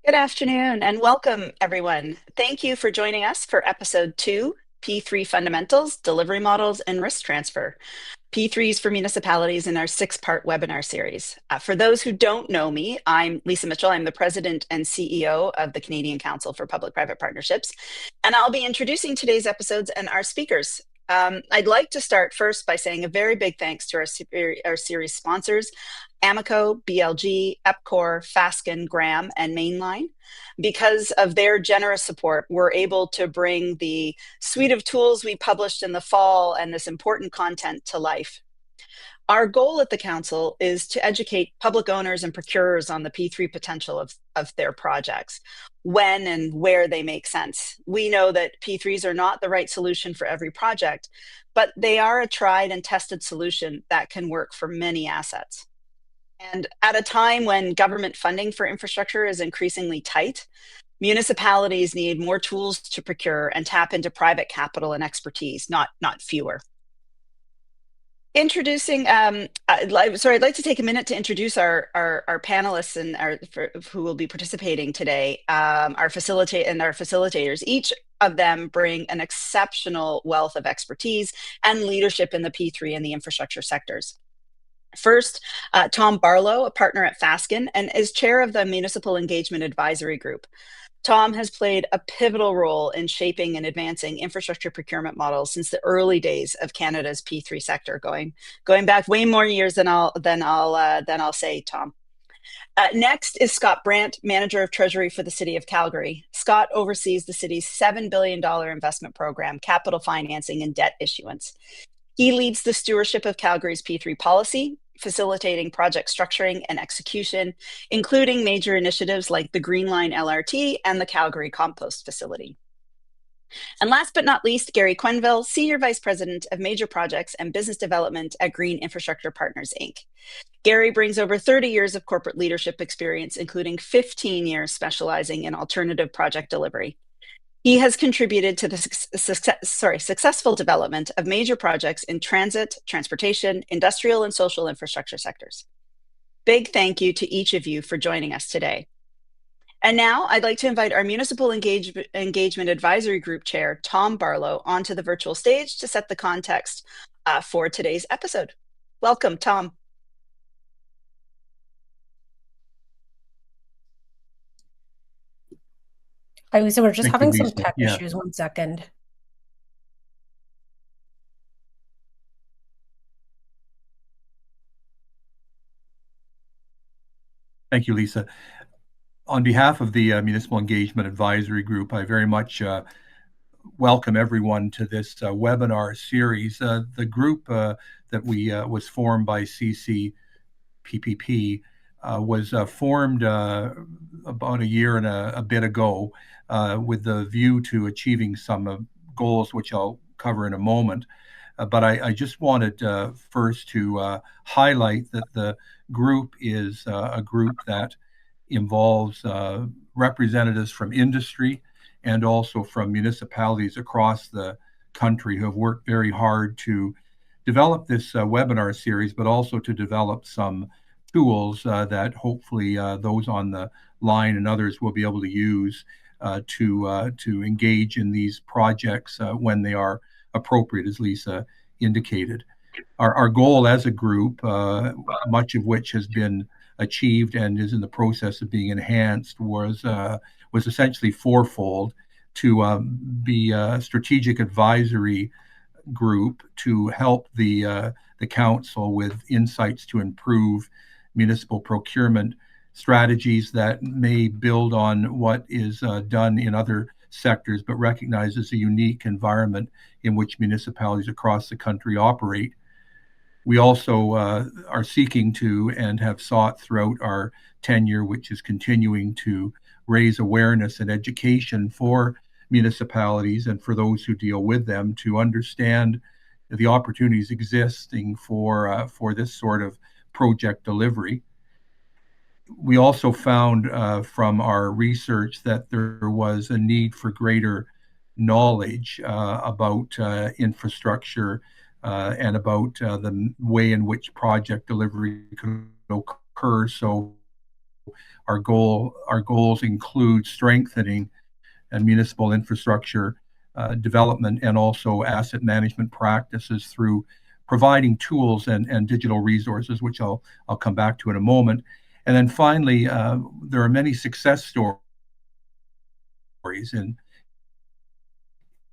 Good afternoon and welcome, everyone. Thank you for joining us for episode 2, P3 Fundamentals, Delivery Models, and Risk Transfer. P3s for Municipalities in our 6-part webinar series. For those who don't know me, I'm Lisa Mitchell. I'm the President and CEO of the Canadian Council for Public-Private Partnerships, and I'll be introducing today's episodes and our speakers. I'd like to start first by saying a very big thanks to our series sponsors, Amico, BLG, EPCOR, Fasken, Graham, and Mainline. Because of their generous support, we're able to bring the suite of tools we published in the fall and this important content to life. Our goal at the Council is to educate public owners and procurers on the P3 potential of their projects, when and where they make sense. We know that P3s are not the right solution for every project, but they are a tried and tested solution that can work for many assets. And at a time when government funding for infrastructure is increasingly tight, municipalities need more tools to procure and tap into private capital and expertise, not fewer. Introducing, I'd like to take a minute to introduce our panelists and who will be participating today, our facilitators. Each of them bring an exceptional wealth of expertise and leadership in the P3 and the infrastructure sectors. First, Tom Barlow, a partner at Fasken and is chair of the Municipal Engagement Advisory Group. Tom has played a pivotal role in shaping and advancing infrastructure procurement models since the early days of Canada's P3 sector, going back way more years than I'll say, Tom. Next is Scott Brandt, manager of Treasury for the City of Calgary. Scott oversees the city's $7 billion investment program, capital financing, and debt issuance. He leads the stewardship of Calgary's P3 policy, facilitating project structuring and execution, including major initiatives like the Green Line LRT and the Calgary Compost Facility. And last but not least, Gary Quenneville, Senior Vice President of Major Projects and Business Development at Green Infrastructure Partners, Inc. Gary brings over 30 years of corporate leadership experience, including 15 years specializing in alternative project delivery. He has contributed to the successful development of major projects in transit, transportation, industrial, and social infrastructure sectors. Big thank you to each of you for joining us today. And now I'd like to invite our Municipal Engagement Advisory Group Chair, Tom Barlow, onto the virtual stage to set the context for today's episode. Welcome, Tom. Hi, Lisa. We're just having some tech issues. 1 second. Thank you, Lisa. On behalf of the Municipal Engagement Advisory Group, I very much welcome everyone to this webinar series. The group that was formed by CCPPP was formed about a year and a bit ago with the view to achieving some goals, which I'll cover in a moment. But I just wanted first to highlight that the group is a group that involves representatives from industry and also from municipalities across the country who have worked very hard to develop this webinar series, but also to develop some tools that hopefully those on the line and others will be able to use to engage in these projects when they are appropriate, as Lisa indicated. Our goal as a group, much of which has been achieved and is in the process of being enhanced, was essentially fourfold: to be a strategic advisory group to help the council with insights to improve municipal procurement strategies that may build on what is done in other sectors, but recognizes a unique environment in which municipalities across the country operate. We also are seeking to and have sought throughout our tenure, which is continuing to raise awareness and education for municipalities and for those who deal with them to understand the opportunities existing for this sort of project delivery. We also found from our research that there was a need for greater knowledge about infrastructure and about the way in which project delivery could occur. So our goals include strengthening municipal infrastructure development and also asset management practices through providing tools and digital resources, which I'll come back to in a moment. And then finally, there are many success stories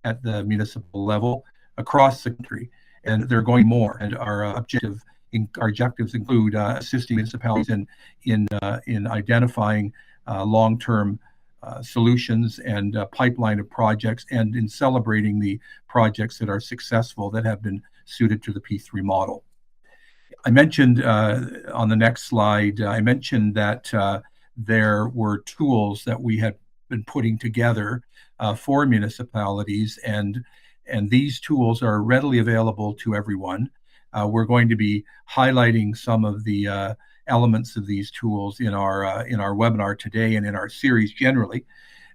at the municipal level across the country, and they're going more. And our objectives include assisting municipalities in identifying long-term solutions and pipeline of projects, and in celebrating the projects that are successful that have been suited to the P3 model. I mentioned on the next slide, I mentioned that there were tools that we had been putting together for municipalities, and these tools are readily available to everyone. We're going to be highlighting some of the elements of these tools in our webinar today and in our series generally.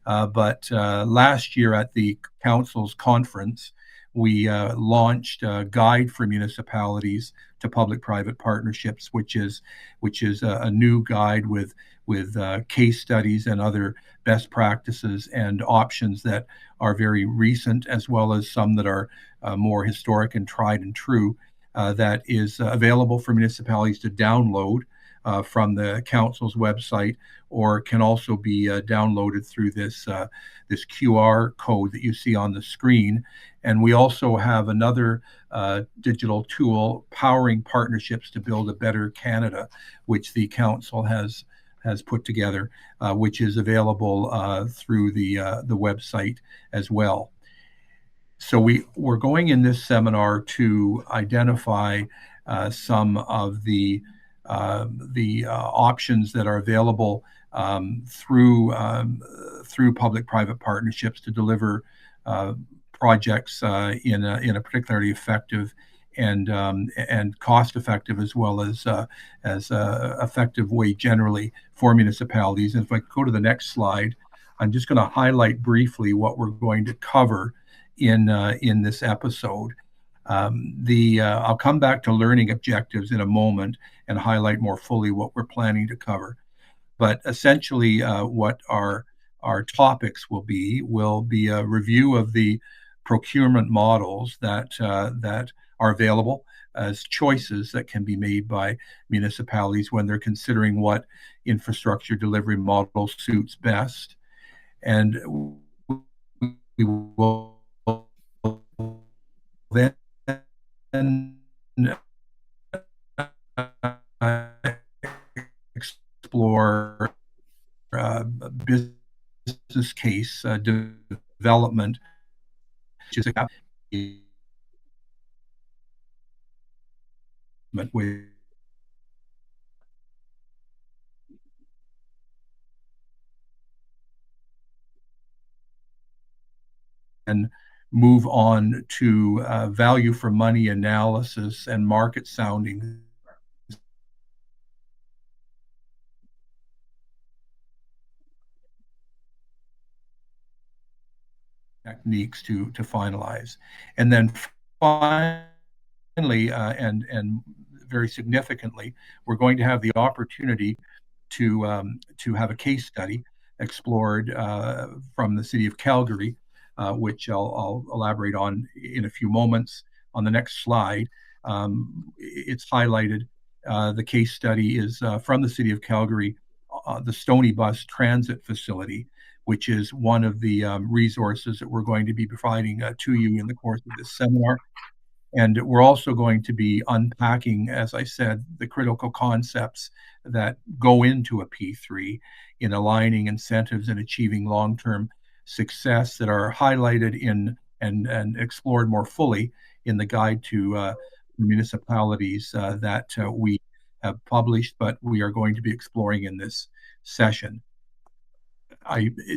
But last year at the Council's conference, we launched a guide for municipalities to public-private partnerships, which is a new guide with case studies and other best practices and options that are very recent, as well as some that are more historic and tried and true, that is available for municipalities to download from the Council's website, or can also be downloaded through this QR code that you see on the screen. And we also have another digital tool, Powering Partnerships to Build a Better Canada, which the Council has put together, which is available through the website as well. So we're going in this seminar to identify some of the options that are available through public-private partnerships to deliver projects in a particularly effective and cost-effective, as well as effective way generally for municipalities. And if I go to the next slide, I'm just going to highlight briefly what we're going to cover in this episode. I'll come back to learning objectives in a moment and highlight more fully what we're planning to cover. But essentially, what our topics will be a review of the procurement models that are available as choices that can be made by municipalities when they're considering what infrastructure delivery model suits best. And we will then explore business case development, which is with and move on to value for money analysis and market sounding techniques to finalize. And then finally, and very significantly, we're going to have the opportunity to have a case study explored from the City of Calgary, which I'll elaborate on in a few moments. On the next slide, it's highlighted. The case study is from the City of Calgary, the Stony Bus Transit Facility, which is one of the resources that we're going to be providing to you in the course of this seminar. And we're also going to be unpacking, as I said, the critical concepts that go into a P3 in aligning incentives and achieving long-term success that are highlighted in and explored more fully in the guide to municipalities that we have published, but we are going to be exploring in this session.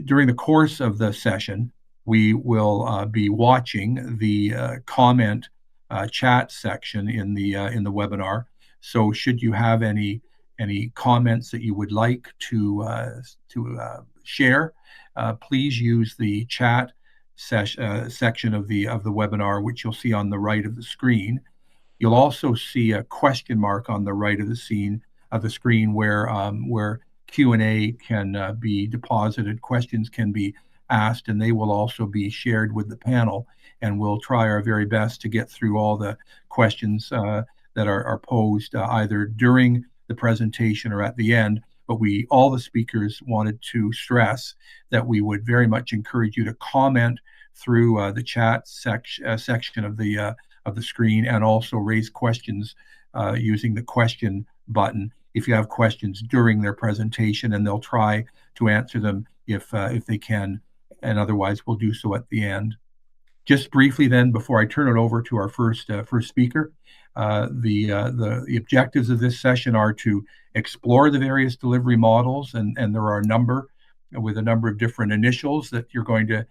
During the course of the session, we will be watching the comment chat section in the webinar. So should you have any comments that you would like to share, please use the chat section of the webinar, which you'll see on the right of the screen. You'll also see a question mark on the right of the screen where Q&A can be deposited, questions can be asked, and they will also be shared with the panel. And we'll try our very best to get through all the questions that are posed either during the presentation or at the end. But all the speakers wanted to stress that we would very much encourage you to comment through the chat section of the screen, and also raise questions using the question button if you have questions during their presentation, and they'll try to answer them if they can, and otherwise we'll do so at the end. Just briefly then, before I turn it over to our first speaker, the objectives of this session are to explore the various delivery models, and there are a number of different initials that you're going to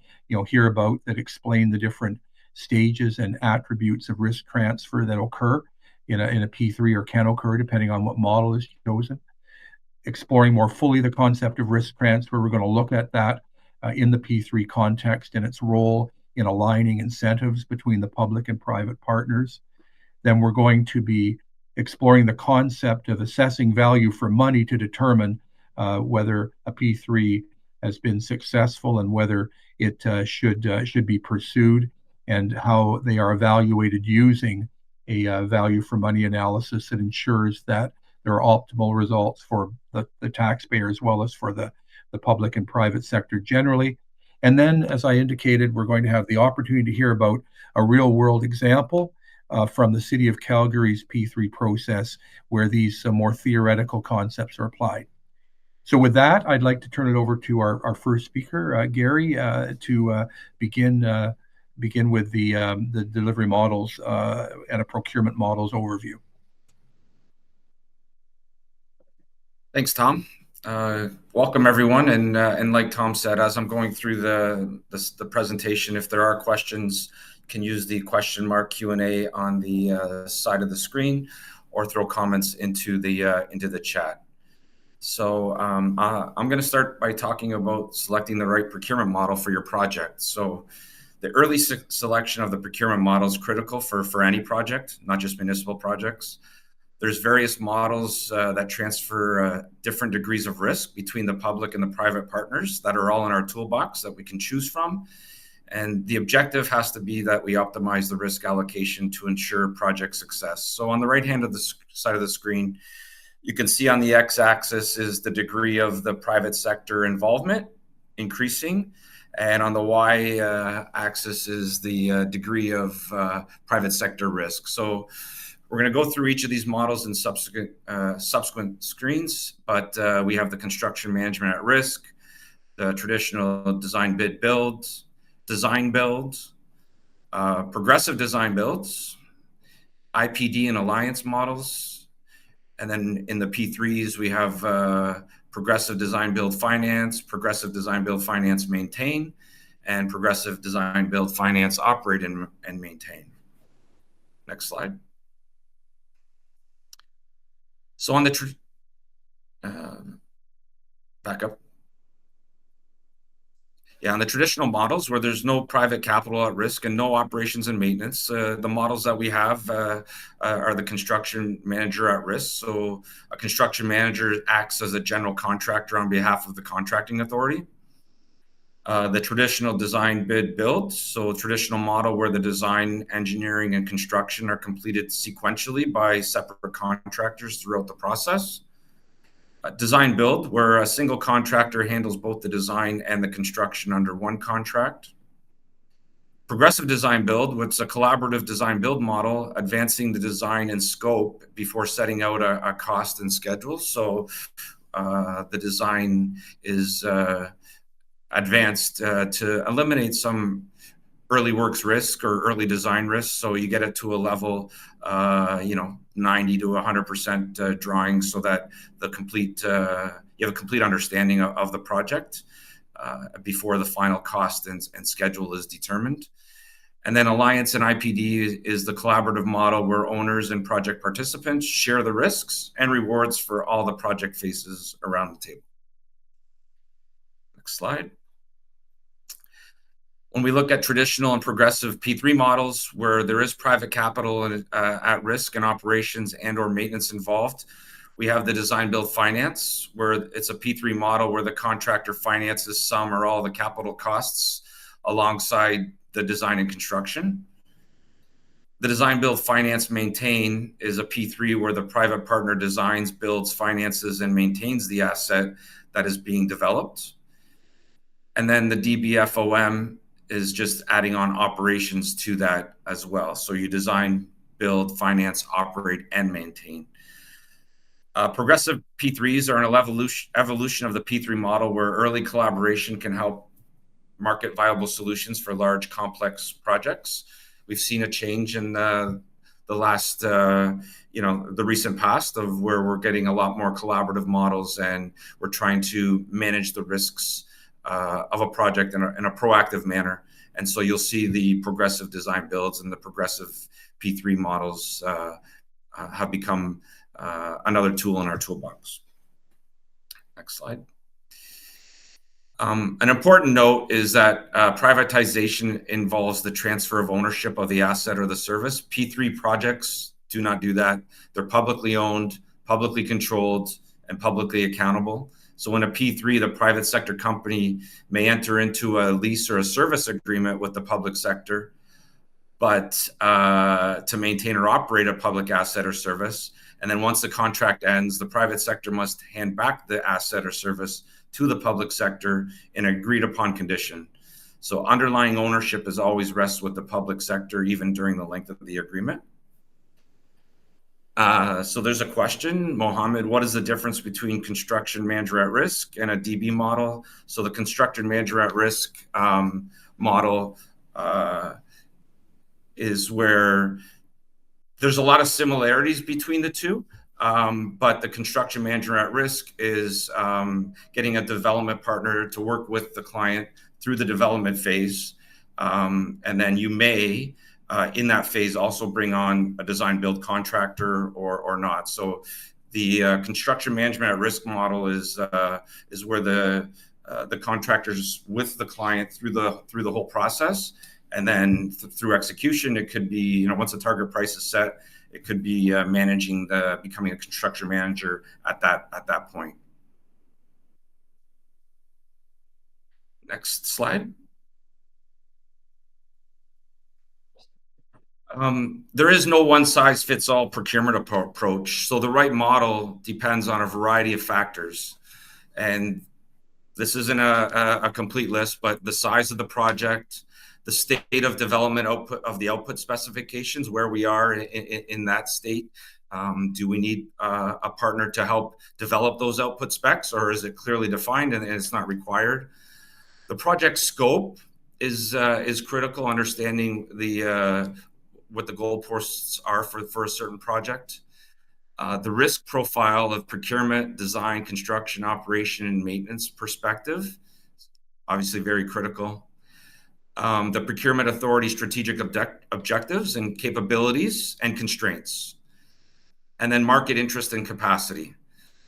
hear about that explain the different stages and attributes of risk transfer that occur in a P3 or can occur depending on what model is chosen. Exploring more fully the concept of risk transfer, we're going to look at that in the P3 context and its role in aligning incentives between the public and private partners. Then we're going to be exploring the concept of assessing value for money to determine whether a P3 has been successful and whether it should be pursued, and how they are evaluated using a value for money analysis that ensures that there are optimal results for the taxpayer as well as for the public and private sector generally. And then, as I indicated, we're going to have the opportunity to hear about a real-world example from the City of Calgary's P3 process where these more theoretical concepts are applied. So with that, I'd like to turn it over to our first speaker, Gary, to begin with the delivery models and a procurement models overview. Thanks, Tom. Welcome, everyone. And like Tom said, as I'm going through the presentation, if there are questions, you can use the question mark Q&A on the side of the screen, or throw comments into the chat. So I'm going to start by talking about selecting the right procurement model for your project. So the early selection of the procurement model is critical for any project, not just municipal projects. There's various models that transfer different degrees of risk between the public and the private partners that are all in our toolbox that we can choose from. And the objective has to be that we optimize the risk allocation to ensure project success. So on the right hand of the side of the screen, you can see on the x-axis is the degree of the private sector involvement increasing, and on the y-axis is the degree of private sector risk. So we're going to go through each of these models in subsequent screens, but we have the construction management at risk, the traditional design bid build, design build, progressive design builds, IPD and alliance models. And then in the P3s, we have progressive design build finance, progressive design build finance maintain, and progressive design build finance operate and maintain. Next slide. So on the back up. Yeah, on the traditional models where there's no private capital at risk and no operations and maintenance, the models that we have are the construction manager at risk. So a construction manager acts as a general contractor on behalf of the contracting authority. The traditional design bid build, so a traditional model where the design, engineering, and construction are completed sequentially by separate contractors throughout the process. Design build, where a single contractor handles both the design and the construction under one contract. Progressive design build, which is a collaborative design build model, advancing the design and scope before setting out a cost and schedule. So the design is advanced to eliminate some early works risk or early design risk. So you get it to a level, 90 to 100% drawing, so that you have a complete understanding of the project before the final cost and schedule is determined. And then alliance and IPD is the collaborative model where owners and project participants share the risks and rewards for all the project phases around the table. Next slide. When we look at traditional and progressive P3 models where there is private capital at risk and operations and or maintenance involved, We have the design build finance, where it's a P3 model where the contractor finances some or all the capital costs alongside the design and construction. The design build finance maintain is a P3 where the private partner designs, builds, finances, and maintains the asset that is being developed. And then the DBFOM is just adding on operations to that as well. So you design, build, finance, operate, and maintain. Progressive P3s are an evolution of the P3 model where early collaboration can help market viable solutions for large, complex projects. We've seen a change in the last, the recent past of where we're getting a lot more collaborative models, and we're trying to manage the risks of a project in a proactive manner. And so you'll see the progressive design builds and the progressive P3 models have become another tool in our toolbox. Next slide. An important note is that privatization involves the transfer of ownership of the asset or the service. P3 projects do not do that. They're publicly owned, publicly controlled, and publicly accountable. So in a P3, the private sector company may enter into a lease or a service agreement with the public sector, but to maintain or operate a public asset or service. And then once the contract ends, the private sector must hand back the asset or service to the public sector in an agreed upon condition. So underlying ownership is always rests with the public sector, even during the length of the agreement. So there's a question, Mohammed, what is the difference between construction manager at risk and a DB model? So the construction manager at risk model is where there's a lot of similarities between the two. But the construction manager at risk is getting a development partner to work with the client through the development phase. And then you may, in that phase, also bring on a design build contractor or not. So the construction management at risk model is where the contractor's with the client through the whole process. And then through execution, it could be, once the target price is set, it could be becoming a construction manager at that point. Next slide. There is no one-size-fits-all procurement approach. So the right model depends on a variety of factors. And this isn't a complete list, but the size of the project, the state of development output of the output specifications, where we are in that state. Do we need a partner to help develop those output specs, or is it clearly defined and it's not required? The project scope is critical, understanding what the goalposts are for a certain project. The risk profile of procurement, design, construction, operation, and maintenance perspective, obviously very critical. The procurement authority strategic objectives and capabilities and constraints, and then market interest and capacity.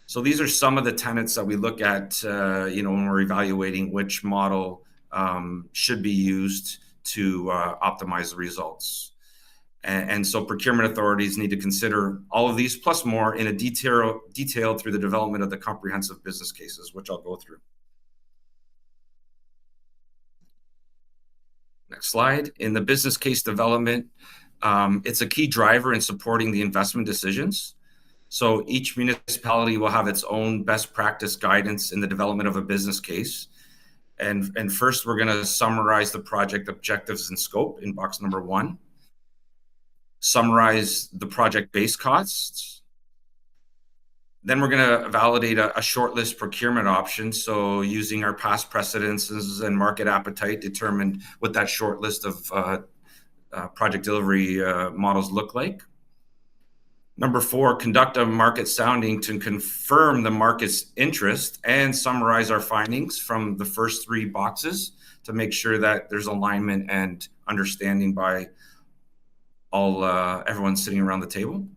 So these are some of the tenets that we look at, when we're evaluating which model should be used to optimize the results. And so procurement authorities need to consider all of these plus more in a detail through the development of the comprehensive business cases, which I'll go through. Next slide. In the business case development, it's a key driver in supporting the investment decisions. So each municipality will have its own best practice guidance in the development of a business case. And first, we're going to summarize the project objectives and scope in box number 1. Summarize the project base costs. Then we're going to validate a shortlist procurement option. So using our past precedences and market appetite, determine what that shortlist of project delivery models look like. Number 4, conduct a market sounding to confirm the market's interest and summarize our findings from the first 3 boxes to make sure that there's alignment and understanding by everyone sitting around the table.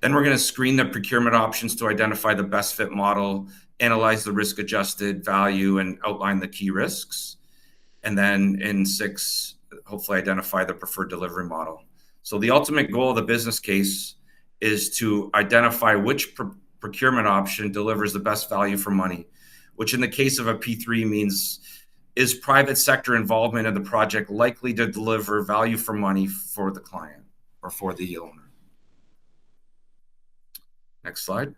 Then we're going to screen the procurement options to identify the best fit model, analyze the risk-adjusted value, and outline the key risks. And then in 6, hopefully identify the preferred delivery model. So the ultimate goal of the business case is to identify which procurement option delivers the best value for money, which in the case of a P3 means, is private sector involvement in the project likely to deliver value for money for the client or for the owner? Next slide.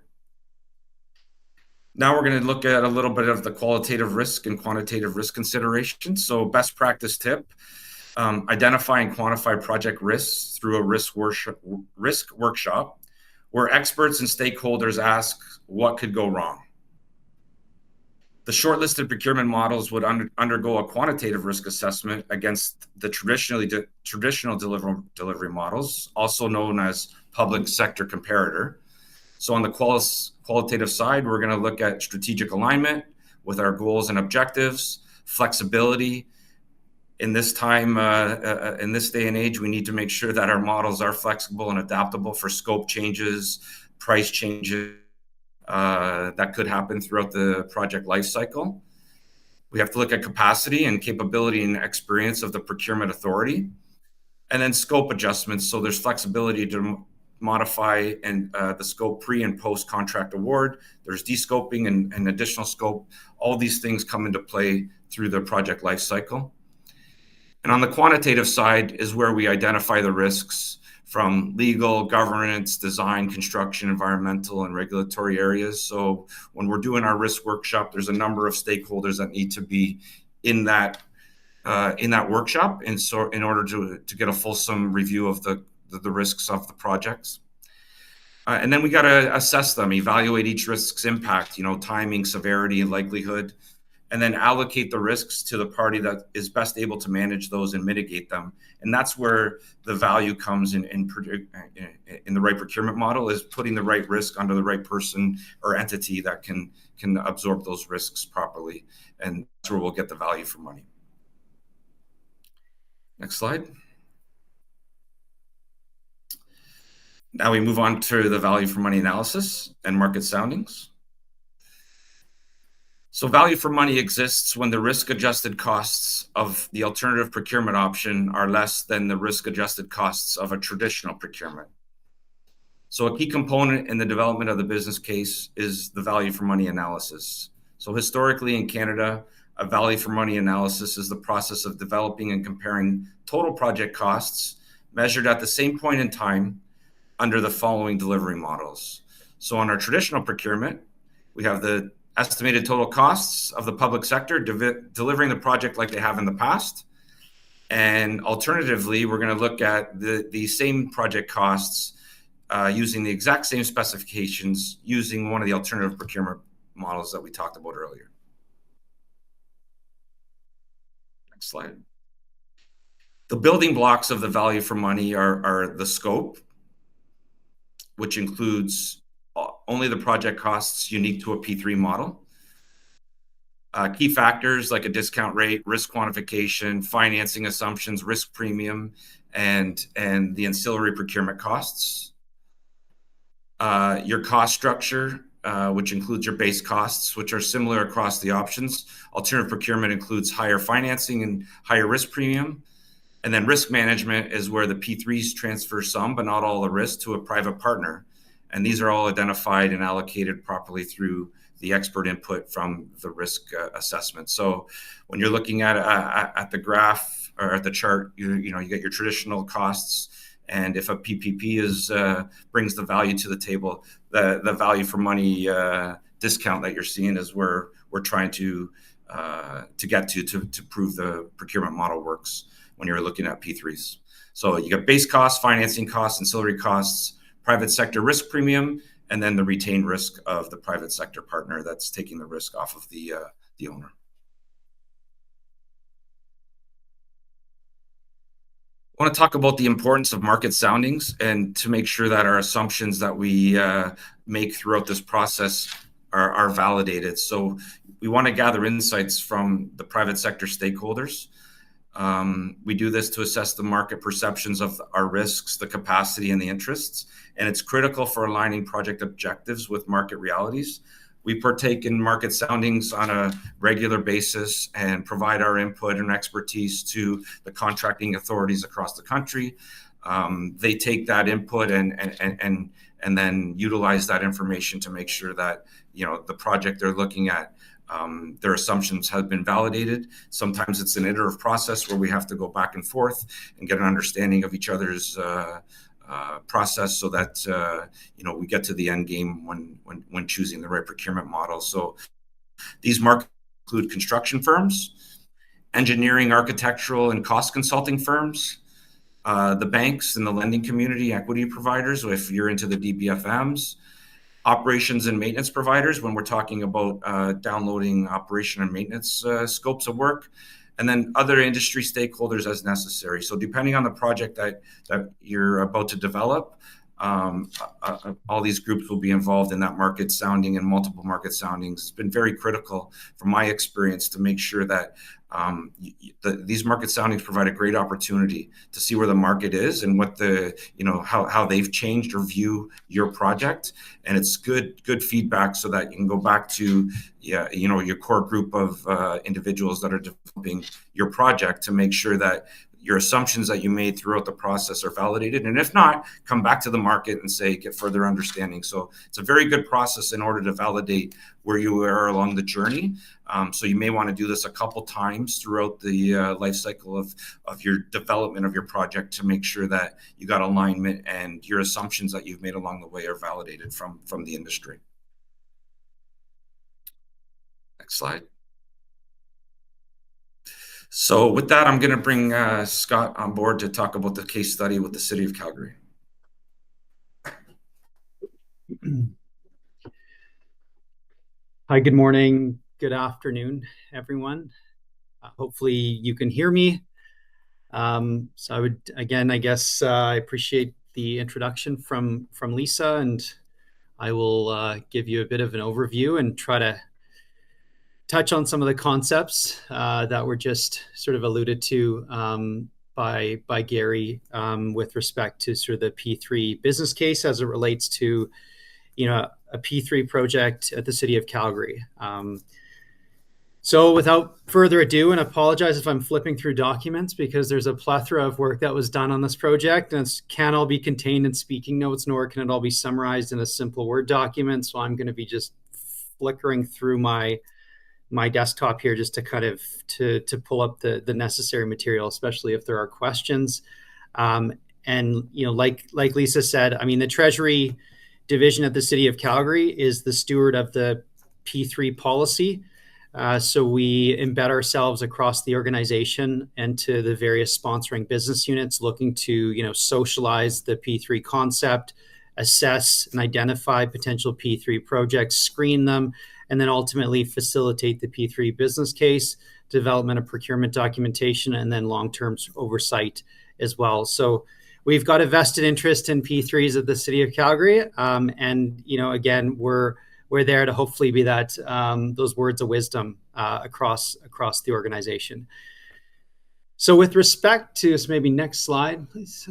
Now we're going to look at a little bit of the qualitative risk and quantitative risk considerations. So best practice tip, identify and quantify project risks through a risk workshop where experts and stakeholders ask what could go wrong. The shortlisted procurement models would undergo a quantitative risk assessment against the traditional delivery models, also known as public sector comparator. So on the qualitative side, we're going to look at strategic alignment with our goals and objectives, flexibility. In this time, in this day and age, we need to make sure that our models are flexible and adaptable for scope changes, price changes that could happen throughout the project lifecycle. We have to look at capacity and capability and experience of the procurement authority, and then scope adjustments. So there's flexibility to modify and the scope pre and post contract award. There's descoping and additional scope. All these things come into play through the project life cycle. And on the quantitative side is where we identify the risks from legal, governance, design, construction, environmental, and regulatory areas. So when we're doing our risk workshop, there's a number of stakeholders that need to be in that workshop, and so in order to get a fulsome review of the risks of the projects. And then we got to assess them, evaluate each risk's impact, timing, severity, and likelihood, and then allocate the risks to the party that is best able to manage those and mitigate them. And that's where the value comes in the right procurement model, is putting the right risk onto the right person or entity that can absorb those risks properly. And that's where we'll get the value for money. Next slide. Now we move on to the value for money analysis and market soundings. So value for money exists when the risk-adjusted costs of the alternative procurement option are less than the risk-adjusted costs of a traditional procurement. So a key component in the development of the business case is the value for money analysis. So historically in Canada, a value for money analysis is the process of developing and comparing total project costs measured at the same point in time under the following delivery models. So on our traditional procurement, we have the estimated total costs of the public sector delivering the project like they have in the past. And alternatively, we're going to look at the same project costs using the exact same specifications using one of the alternative procurement models that we talked about earlier. Next slide. The building blocks of the value for money are the scope, which includes only the project costs unique to a P3 model. Key factors like a discount rate, risk quantification, financing assumptions, risk premium, and the ancillary procurement costs. Your cost structure, which includes your base costs, which are similar across the options. Alternative procurement includes higher financing and higher risk premium. And then risk management is where the P3s transfer some, but not all the risk, to a private partner. And these are all identified and allocated properly through the expert input from the risk assessment. So when you're looking at the graph or at the chart, you get your traditional costs. And if a PPP brings the value to the table, the value for money discount that you're seeing is where we're trying to get to prove the procurement model works when you're looking at P3s. So you got base costs, financing costs, ancillary costs, private sector risk premium, and then the retained risk of the private sector partner that's taking the risk off of the owner. I want to talk about the importance of market soundings and to make sure that our assumptions that we make throughout this process are validated. So we want to gather insights from the private sector stakeholders. We do this to assess the market perceptions of our risks, the capacity, and the interests. And it's critical for aligning project objectives with market realities. We partake in market soundings on a regular basis and provide our input and expertise to the contracting authorities across the country. They take that input and and then utilize that information to make sure that, the project they're looking at, their assumptions have been validated. Sometimes it's an iterative process where we have to go back and forth and get an understanding of each other's process, so that we get to the end game when choosing the right procurement model. So these markets include construction firms, engineering, architectural, and cost consulting firms, the banks and the lending community, equity providers, so if you're into the DBFMs, operations and maintenance providers when we're talking about downloading operation and maintenance scopes of work, and then other industry stakeholders as necessary. So depending on the project that you're about to develop, all these groups will be involved in that market sounding and multiple market soundings. It's been very critical from my experience to make sure that these market soundings provide a great opportunity to see where the market is and what how they've changed or view your project. And it's good feedback so that you can go back to your core group of individuals that are developing your project to make sure that your assumptions that you made throughout the process are validated. And if not, come back to the market and get further understanding. So it's a very good process in order to validate where you are along the journey. So you may want to do this a couple times throughout the life cycle of your development of your project to make sure that you got alignment and your assumptions that you've made along the way are validated from the industry. Next slide. So with that, I'm going to bring Scott on board to talk about the case study with the City of Calgary. Hi, good morning, good afternoon, everyone. Hopefully you can hear me. So I would, again, I guess I appreciate the introduction from Lisa, and I will give you a bit of an overview and try to touch on some of the concepts that were just sort of alluded to by Gary with respect to sort of the P3 business case as it relates to, a P3 project at the City of Calgary. So without further ado, and apologize if I'm flipping through documents because there's a plethora of work that was done on this project, and it can't all be contained in speaking notes, nor can it all be summarized in a simple Word document. So I'm going to be just flickering through my desktop here just to kind of to pull up the necessary material, especially if there are questions. And like Lisa said, I mean, the Treasury division at the City of Calgary is the steward of the P3 policy. So we embed ourselves across the organization and to the various sponsoring business units looking to, socialize the P3 concept, assess and identify potential P3 projects, screen them, and then ultimately facilitate the P3 business case, development of procurement documentation, and then long-term oversight as well. So we've got a vested interest in P3s at the City of Calgary. And, again, we're there to hopefully be that those words of wisdom across the organization. So with respect to, so maybe next slide, please.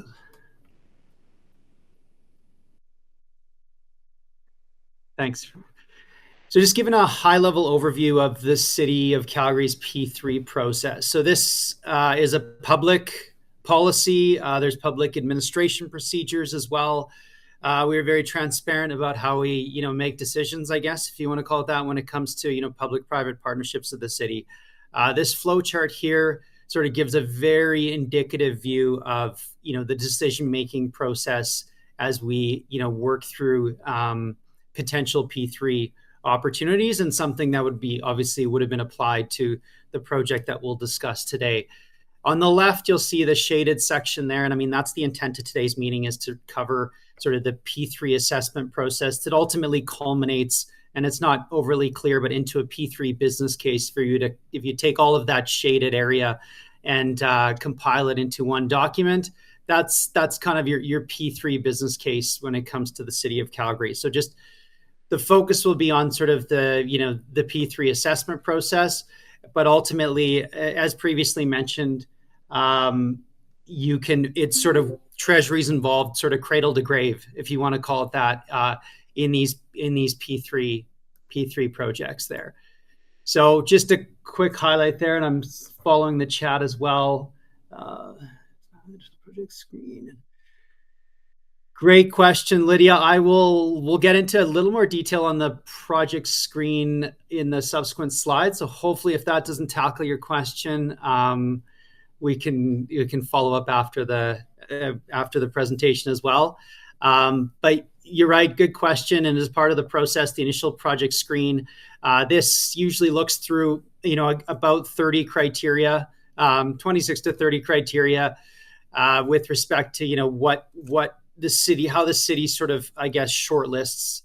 Thanks. So just giving a high-level overview of the City of Calgary's P3 process. So this is a public policy. There's public administration procedures as well. We are very transparent about how we, make decisions, I guess, if you want to call it that, when it comes to, public-private partnerships of the city. This flow chart here sort of gives a very indicative view of, the decision-making process as we, work through potential P3 opportunities, and something that would have been applied to the project that we'll discuss today. On the left, you'll see the shaded section there. And I mean, that's the intent of today's meeting, is to cover sort of the P3 assessment process that ultimately culminates, and it's not overly clear, but into a P3 business case for you to, if you take all of that shaded area and compile it into one document, that's kind of your P3 business case when it comes to the City of Calgary. So just the focus will be on sort of the P3 assessment process, but ultimately, as previously mentioned, it's sort of Treasury's involved, sort of cradle to grave, if you want to call it that, in these P3 projects there. So just a quick highlight there, and I'm following the chat as well. Project screen. Great question, Lydia. We'll get into a little more detail on the project screen in the subsequent slides. So hopefully, if that doesn't tackle your question, you can follow up after the presentation as well. But you're right, good question. And as part of the process, the initial project screen, this usually looks through about 30 criteria, 26 to 30 criteria with respect to what how the city sort of, I guess, shortlists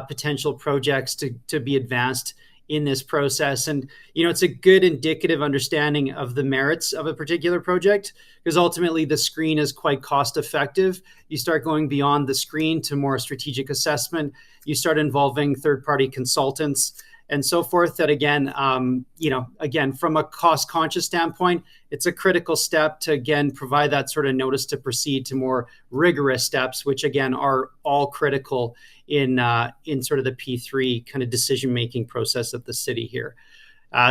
potential projects to be advanced in this process. And, it's a good indicative understanding of the merits of a particular project, because ultimately the screen is quite cost effective. You start going beyond the screen to more strategic assessment. You start involving third-party consultants and so forth. That again, from a cost conscious standpoint, it's a critical step to again provide that sort of notice to proceed to more rigorous steps, which again are all critical in sort of the P3 kind of decision making process of the city here.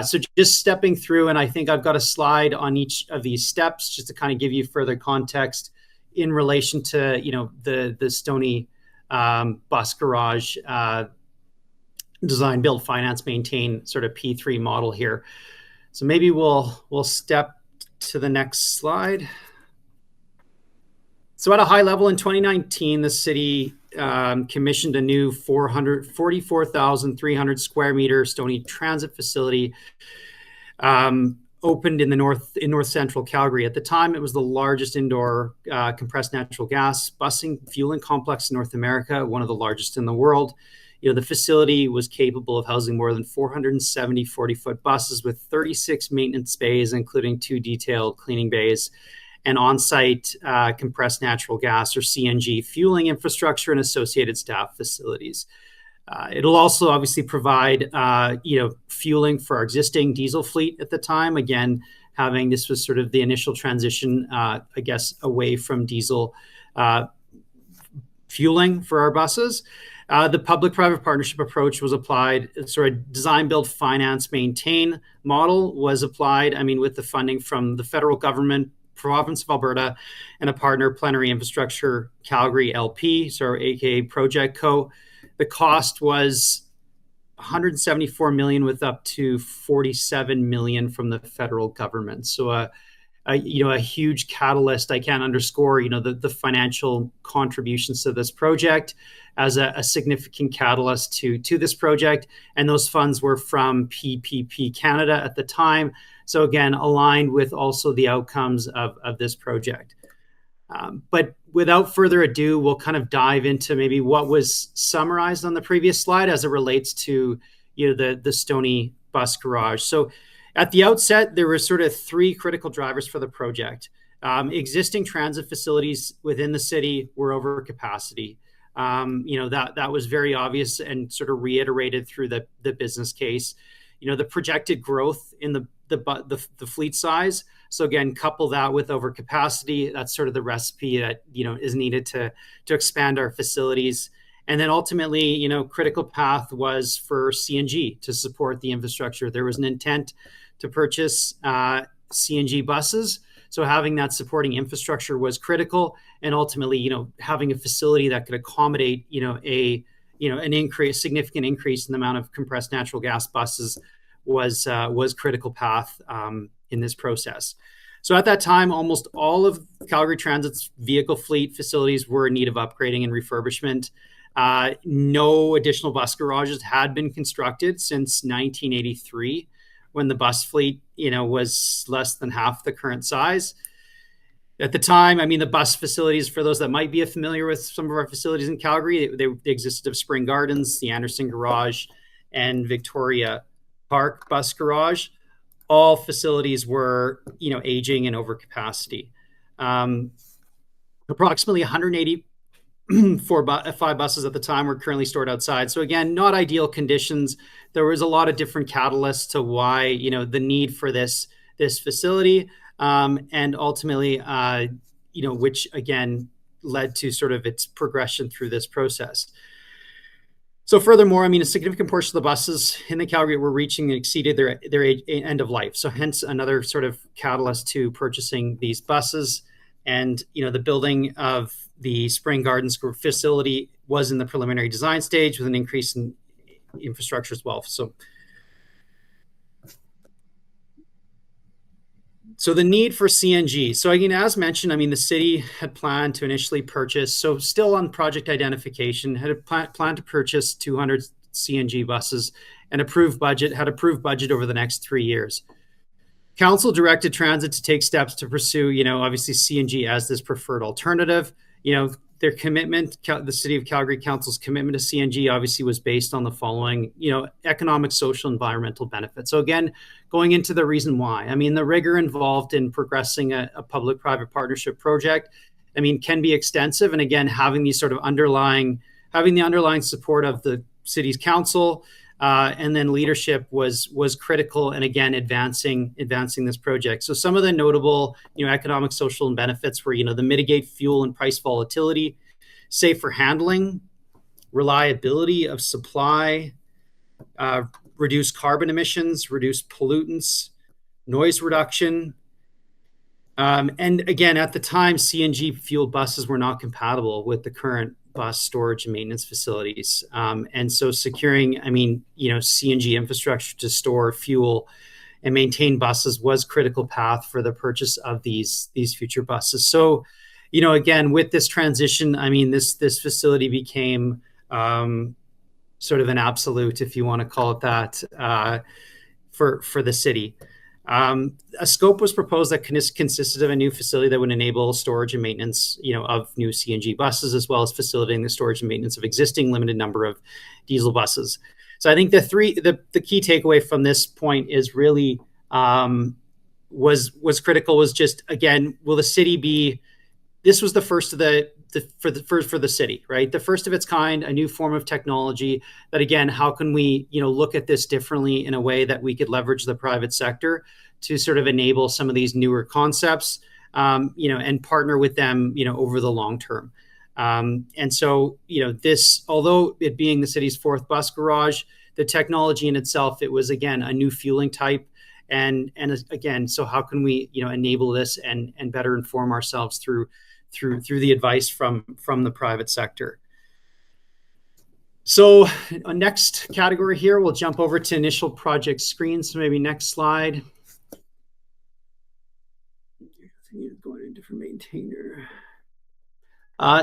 So just stepping through, and I think I've got a slide on each of these steps just to kind of give you further context in relation to the Stoney bus garage design, build, finance, maintain sort of P3 model here. So maybe we'll step to the next slide. So at a high level, in 2019, the city commissioned a new 44,300 square meter Stoney transit facility opened in north central Calgary. At the time, it was the largest indoor compressed natural gas busing fueling complex in North America, one of the largest in the world. The facility was capable of housing more than 470 40-foot buses with 36 maintenance bays, including 2 detailed cleaning bays, and on-site compressed natural gas or CNG fueling infrastructure and associated staff facilities. It'll also obviously provide fueling for our existing diesel fleet at the time. Again, this was sort of the initial transition, away from diesel fueling for our buses. The public-private partnership approach was applied. Sort of design, build, finance, maintain model was applied. With the funding from the federal government, province of Alberta, and a partner, Plenary Infrastructure Calgary LP, so aka Project Co. The cost was $174 million with up to $47 million from the federal government. So a huge catalyst. I can't underscore the financial contributions to this project as a significant catalyst to this project. And those funds were from PPP Canada at the time. So again, aligned with also the outcomes of this project. But without further ado, we'll kind of dive into maybe what was summarized on the previous slide as it relates to the Stoney bus garage. So at the outset, there were sort of 3 critical drivers for the project. Existing transit facilities within the city were over capacity. That was very obvious and sort of reiterated through the business case. The projected growth in the fleet size. So again, couple that with overcapacity. That's sort of the recipe that is needed to expand our facilities. And then ultimately, critical path was for CNG to support the infrastructure. There was an intent to purchase CNG buses. So having that supporting infrastructure was critical. And ultimately, having a facility that could accommodate, a significant increase in the amount of compressed natural gas buses was critical path in this process. So at that time, almost all of Calgary Transit's vehicle fleet facilities were in need of upgrading and refurbishment. No additional bus garages had been constructed since 1983, when the bus fleet, was less than half the current size. At the time, the bus facilities, for those that might be familiar with some of our facilities in Calgary, they existed of Spring Gardens, the Anderson Garage, and Victoria Park Bus Garage. All facilities were, aging and over capacity. Approximately 185 buses at the time were currently stored outside. So again, not ideal conditions. There was a lot of different catalysts to why, the need for this facility, and ultimately, which again led to sort of its progression through this process. So furthermore, a significant portion of the buses in the Calgary were reaching and exceeded their end of life. So hence another sort of catalyst to purchasing these buses. And, the building of the Spring Gardens facility was in the preliminary design stage with an increase in infrastructure as well. So the need for CNG. So again, as mentioned, I mean, the city had planned to initially purchase, so still on project identification, had planned to purchase 200 CNG buses and had approved budget over the next 3 years. Council directed transit to take steps to pursue, obviously CNG as this preferred alternative. Their commitment, the City of Calgary Council's commitment to CNG obviously was based on the following, economic, social, environmental benefits. So again, going into the reason why, I mean, the rigor involved in progressing a public-private partnership project, I mean, can be extensive. And again, having these sort of having the underlying support of the city's council, and then leadership was critical, and again advancing this project. So some of the notable economic, social, and benefits were the mitigate fuel and price volatility, safer handling, reliability of supply, reduce carbon emissions, reduce pollutants, noise reduction. And again, at the time, CNG fueled buses were not compatible with the current bus storage and maintenance facilities. And so securing, CNG infrastructure to store fuel and maintain buses was critical path for the purchase of these future buses. So, again, with this transition, this facility became sort of an absolute, if you want to call it that, for the city. A scope was proposed that consisted of a new facility that would enable storage and maintenance, of new CNG buses, as well as facilitating the storage and maintenance of existing limited number of diesel buses. So I think the key takeaway from this point is really was critical was just, again, will the city be? This was the first of for the city, right? The first of its kind, a new form of technology that, again, how can we, look at this differently in a way that we could leverage the private sector to sort of enable some of these newer concepts, and partner with them, over the long term. And so, this, although it being the city's fourth bus garage, the technology in itself, it was, again, a new fueling type. And again, so how can we, enable this and better inform ourselves through the advice from the private sector. So next category here, we'll jump over to initial project screens. So maybe next slide. Going to a different maintainer.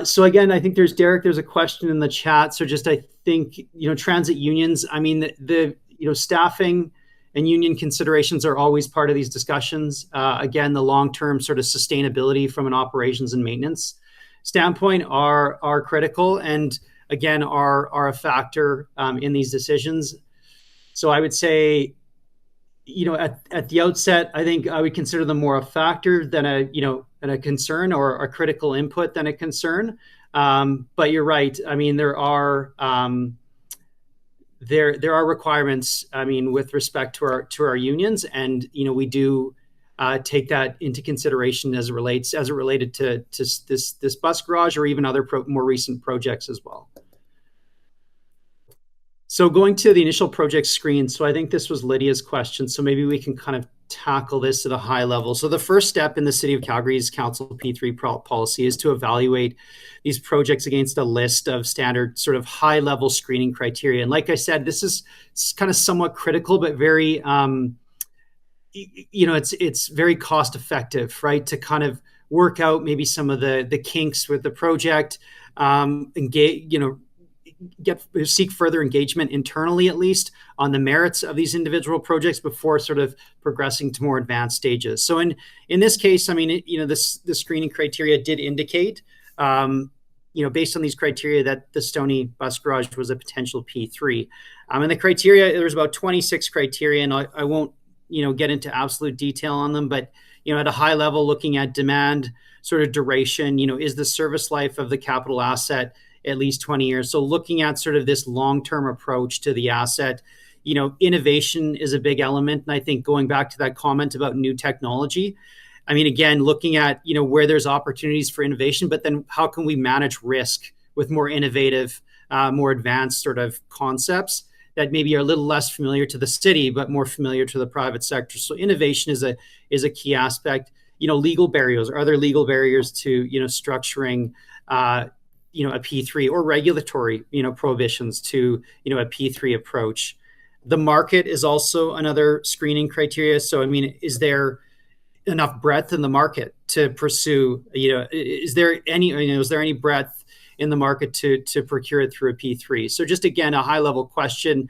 So again, I think there's a question in the chat. So just, I think, transit unions, the staffing and union considerations are always part of these discussions. Again, the long-term sort of sustainability from an operations and maintenance standpoint are critical, and again are a factor in these decisions. So I would say, at the outset, I think I would consider them more a factor than a concern, or a critical input than a concern. But you're right. There are requirements, with respect to our unions, and we do take that into consideration as it related to this bus garage, or even other more recent projects as well. So going to the initial project screen, so I think this was Lydia's question, so maybe we can kind of tackle this at a high level. So the first step in the City of Calgary's Council P3 policy is to evaluate these projects against a list of standard sort of high-level screening criteria. And like I said, this is kind of somewhat critical, but very, it's very cost-effective, right? To kind of work out maybe some of the kinks with the project, seek further engagement internally, at least, on the merits of these individual projects before sort of progressing to more advanced stages. So in this case, the screening criteria did indicate, based on these criteria, that the Stoney Bus Garage was a potential P3. And the criteria, there was about 26 criteria, and I won't, get into absolute detail on them, but, at a high level, looking at demand, sort of duration, is the service life of the capital asset at least 20 years. So looking at sort of this long-term approach to the asset, innovation is a big element. And I think going back to that comment about new technology, again, looking at, where there's opportunities for innovation, but then how can we manage risk with more innovative, more advanced sort of concepts that maybe are a little less familiar to the city, but more familiar to the private sector. So innovation is a key aspect. Legal barriers. Are there legal barriers to, structuring a P3 or regulatory, prohibitions to, a P3 approach. The market is also another screening criteria. So, I mean, is there enough breadth in the market to pursue, is there any breadth in the market to procure it through a P3? So just again, a high level question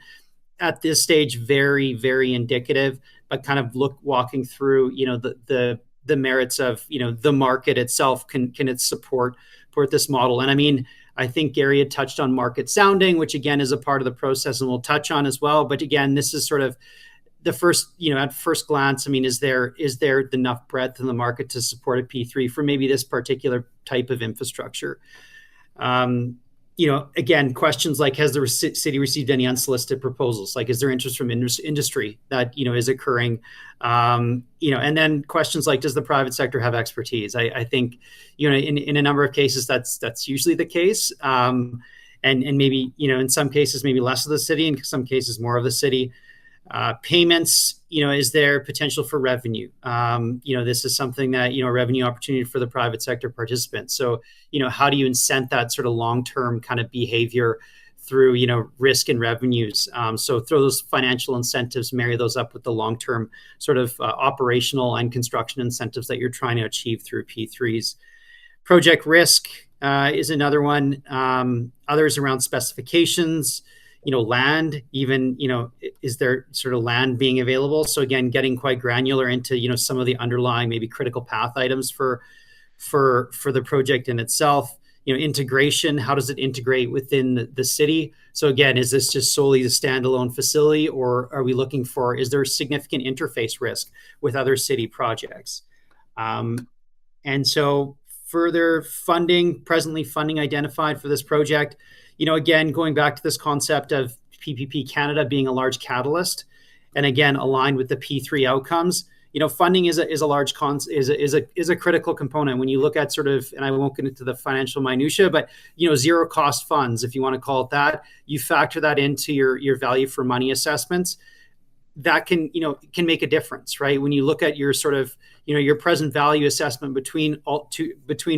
at this stage, very, very indicative, but kind of walking through, the merits of, the market itself. Can it support this model? And I mean, I think Gary had touched on market sounding, which again is a part of the process and we'll touch on as well. But again, this is sort of the first, at first glance, I mean, is there enough breadth in the market to support a P3 for maybe this particular type of infrastructure? Again, questions like, has the city received any unsolicited proposals? Like, is there interest from industry that, is occurring? And then questions like, does the private sector have expertise? I think, in a number of cases, that's usually the case. And maybe, in some cases, maybe less of the city, in some cases, more of the city. Payments, is there potential for revenue? This is something that, revenue opportunity for the private sector participants. So, how do you incent that sort of long-term kind of behavior through, risk and revenues? So throw those financial incentives, marry those up with the long-term sort of operational and construction incentives that you're trying to achieve through P3s. Project risk is another one. Others around specifications, land, even, is there sort of land being available? So again, getting quite granular into, some of the underlying maybe critical path items for the project in itself. Integration, how does it integrate within the city? So again, is this just solely the standalone facility, or are we looking for, is there significant interface risk with other city projects? And so further funding, presently funding identified for this project. Again, going back to this concept of PPP Canada being a large catalyst, and again, aligned with the P3 outcomes, funding is a critical component when you look at sort of, and I won't get into the financial minutia, but, zero cost funds, if you want to call it that, you factor that into your value for money assessments. That can make a difference, right? When you look at your sort of, your present value assessment between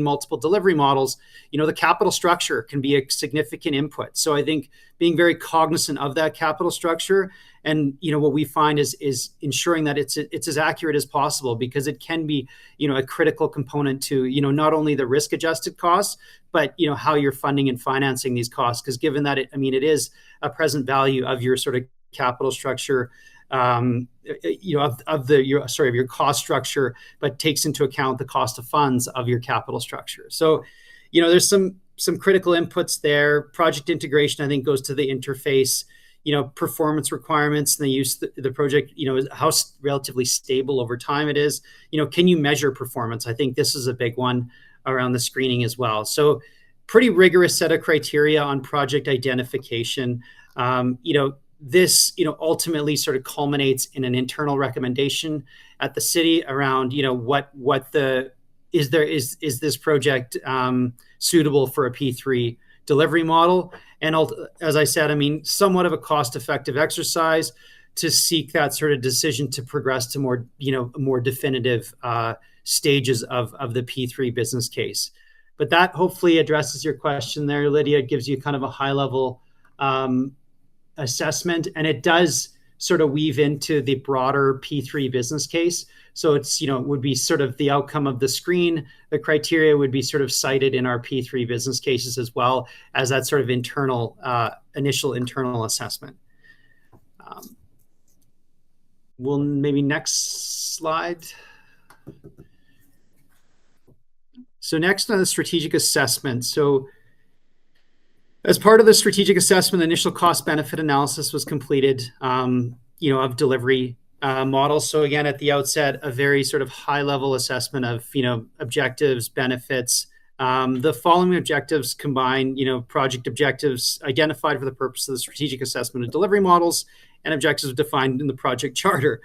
multiple delivery models, the capital structure can be a significant input. So I think being very cognizant of that capital structure, and what we find is ensuring that it's as accurate as possible, because it can be, a critical component to, not only the risk adjusted costs, but how you're funding and financing these costs. Because given that it is a present value of your sort of capital structure, of your cost structure, but takes into account the cost of funds of your capital structure. So, there's some critical inputs there. Project integration, I think, goes to the interface, performance requirements and the use of the project, how relatively stable over time it is. Can you measure performance? I think this is a big one around the screening as well. So pretty rigorous set of criteria on project identification. This, ultimately sort of culminates in an internal recommendation at the city around, is this project suitable for a P3 delivery model? And as I said, somewhat of a cost-effective exercise to seek that sort of decision to progress to more definitive stages of the P3 business case. But that hopefully addresses your question there, Lydia. It gives you kind of a high-level assessment, and it does sort of weave into the broader P3 business case. So it's, would be sort of the outcome of the screen. The criteria would be sort of cited in our P3 business cases as well as that sort of initial internal assessment. We'll maybe next slide. So next on the strategic assessment. So as part of the strategic assessment, the initial cost benefit analysis was completed, of delivery models. So again, at the outset, a very sort of high level assessment of, objectives, benefits. The following objectives combine, project objectives identified for the purpose of the strategic assessment of delivery models and objectives defined in the project charter.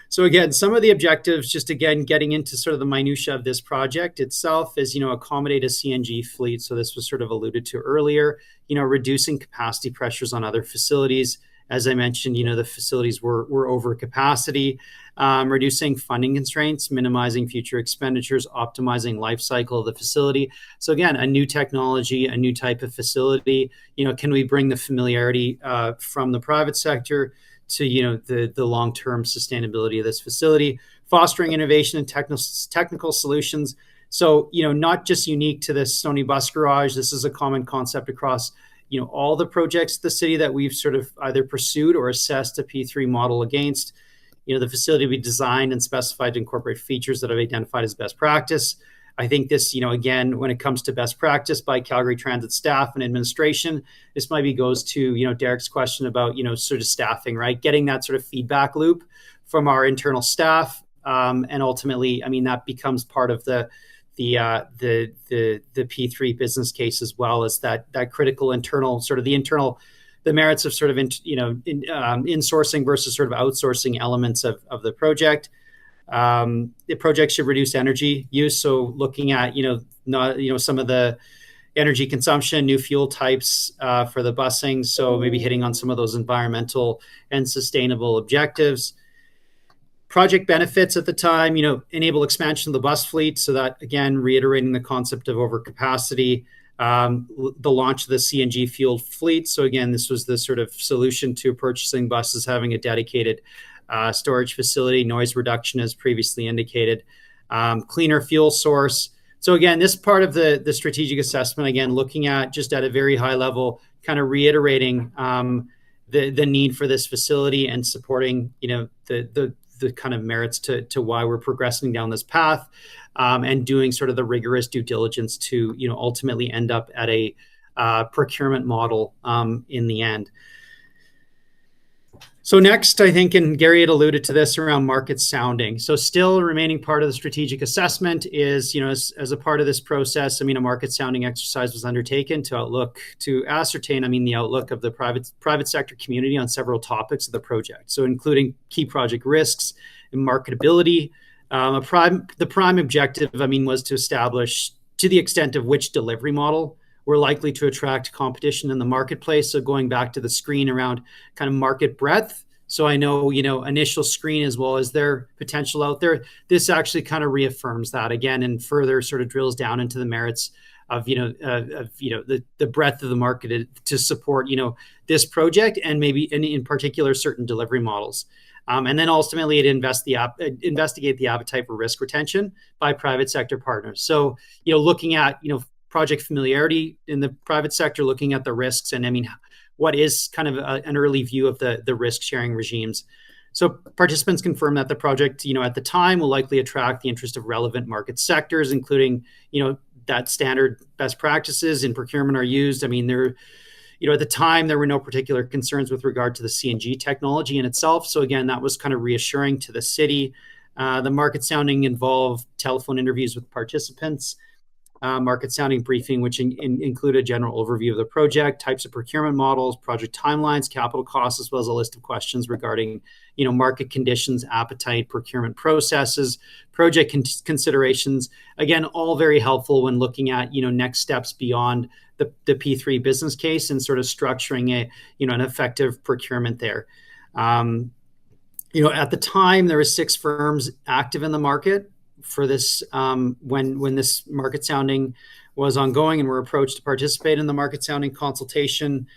So again, some of the objectives, just again, getting into sort of the minutia of this project itself is, accommodate a CNG fleet. So this was sort of alluded to earlier, reducing capacity pressures on other facilities As I mentioned, the facilities were over capacity, reducing funding constraints, minimizing future expenditures, optimizing life cycle of the facility. So again, a new technology, a new type of facility. Can we bring the familiarity from the private sector to the long-term sustainability of this facility, fostering innovation and technical solutions. So not just unique to the Stoney Bus Garage. This is a common concept across all the projects of the city that we've sort of either pursued or assessed a P3 model against. The facility we designed and specified to incorporate features that I've identified as best practice. I think this, again, when it comes to best practice by Calgary Transit staff and administration, this maybe goes to, Derek's question about, sort of staffing, right? Getting that sort of feedback loop from our internal staff. And ultimately, that becomes part of the P3 business case, as well as that critical internal sort of the merits of sort of insourcing versus sort of outsourcing elements of the project. The project should reduce energy use, so looking at some of the energy consumption, new fuel types for the busing, so maybe hitting on some of those environmental and sustainable objectives. Project benefits at the time, enable expansion of the bus fleet. So that, again, reiterating the concept of overcapacity, the launch of the CNG fueled fleet. So again, this was the sort of solution to purchasing buses having a dedicated storage facility, noise reduction as previously indicated, cleaner fuel source. So again, this part of the strategic assessment, again, looking at just at a very high level, kind of reiterating the need for this facility and supporting, the kind of merits to why we're progressing down this path, and doing sort of the rigorous due diligence to, ultimately end up at a procurement model in the end. So next, I think, and Gary had alluded to this around market sounding. So still a remaining part of the strategic assessment is, as a part of this process, a market sounding exercise was undertaken to ascertain, the outlook of the private sector community on several topics of the project. So including key project risks and marketability. The prime objective, was to establish to the extent of which delivery model we're likely to attract competition in the marketplace. So going back to the screen around kind of market breadth. So I know, initial screen as well as their potential out there, this actually kind of reaffirms that again and further sort of drills down into the merits of, the breadth of the market to support, this project and maybe in particular certain delivery models. And then ultimately it investigate the appetite for risk retention by private sector partners. So, looking at, project familiarity in the private sector, looking at the risks and what is kind of an early view of the risk sharing regimes. So participants confirm that the project, at the time will likely attract the interest of relevant market sectors, including, that standard best practices in procurement are used. At the time, there were no particular concerns with regard to the CNG technology in itself. So again, that was kind of reassuring to the city. The market sounding involved telephone interviews with participants, market sounding briefing, which include a general overview of the project, types of procurement models, project timelines, capital costs, as well as a list of questions regarding, market conditions, appetite, procurement processes, project considerations. Again, all very helpful when looking at, next steps beyond the P3 business case and sort of structuring an effective procurement there. At the time, there were 6 firms active in the market for this when this market sounding was ongoing and were approached to participate in the market sounding consultation.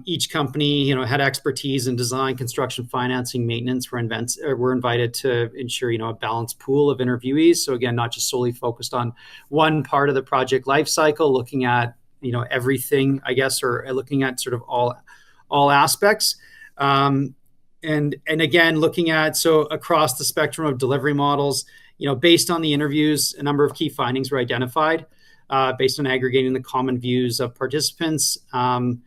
Each company, had expertise in design, construction, financing, maintenance. Were invited to ensure, a balanced pool of interviewees. So again, not just solely focused on one part of the project life cycle, looking at, everything, I guess, or looking at sort of all aspects. And again, looking at, so across the spectrum of delivery models, based on the interviews, a number of key findings were identified based on aggregating the common views of participants. And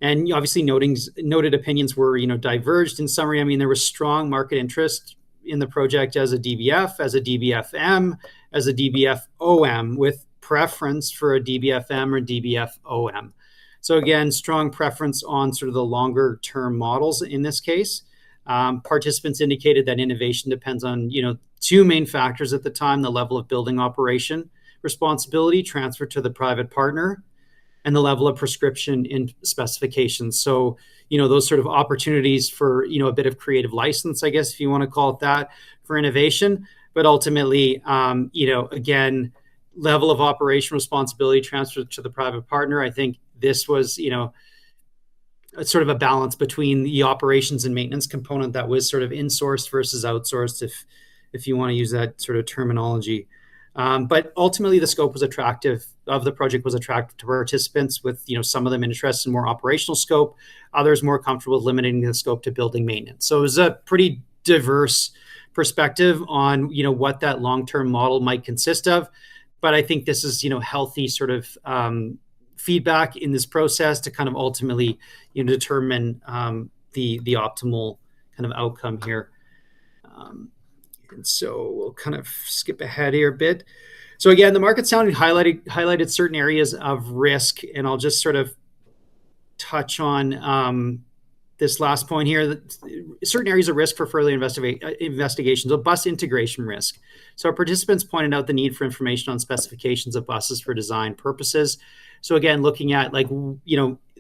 obviously noted opinions were, diverged. In summary, there was strong market interest in the project as a DBF, as a DBFM, as a DBFOM, with preference for a DBFM or DBFOM. So again, strong preference on sort of the longer term models in this case. Participants indicated that innovation depends on, 2 main factors at the time: the level of building operation responsibility transferred to the private partner, and the level of prescription in specifications. So, those sort of opportunities for, a bit of creative license, I guess, if you want to call it that, for innovation. But ultimately, again, level of operational responsibility transferred to the private partner. I think this was, sort of a balance between the operations and maintenance component that was sort of insourced versus outsourced, if you want to use that sort of terminology. But ultimately, the scope of the project was attractive to participants, with some of them interested in more operational scope, others more comfortable with limiting the scope to building maintenance. So it was a pretty diverse perspective on what that long-term model might consist of. But I think this is healthy sort of feedback in this process to kind of ultimately determine the optimal kind of outcome here. And so we'll kind of skip ahead here a bit. So again, the market sounding highlighted certain areas of risk, and I'll just sort of touch on this last point here. Certain areas of risk for further investigations. So bus integration risk. So our participants pointed out the need for information on specifications of buses for design purposes. So again, looking at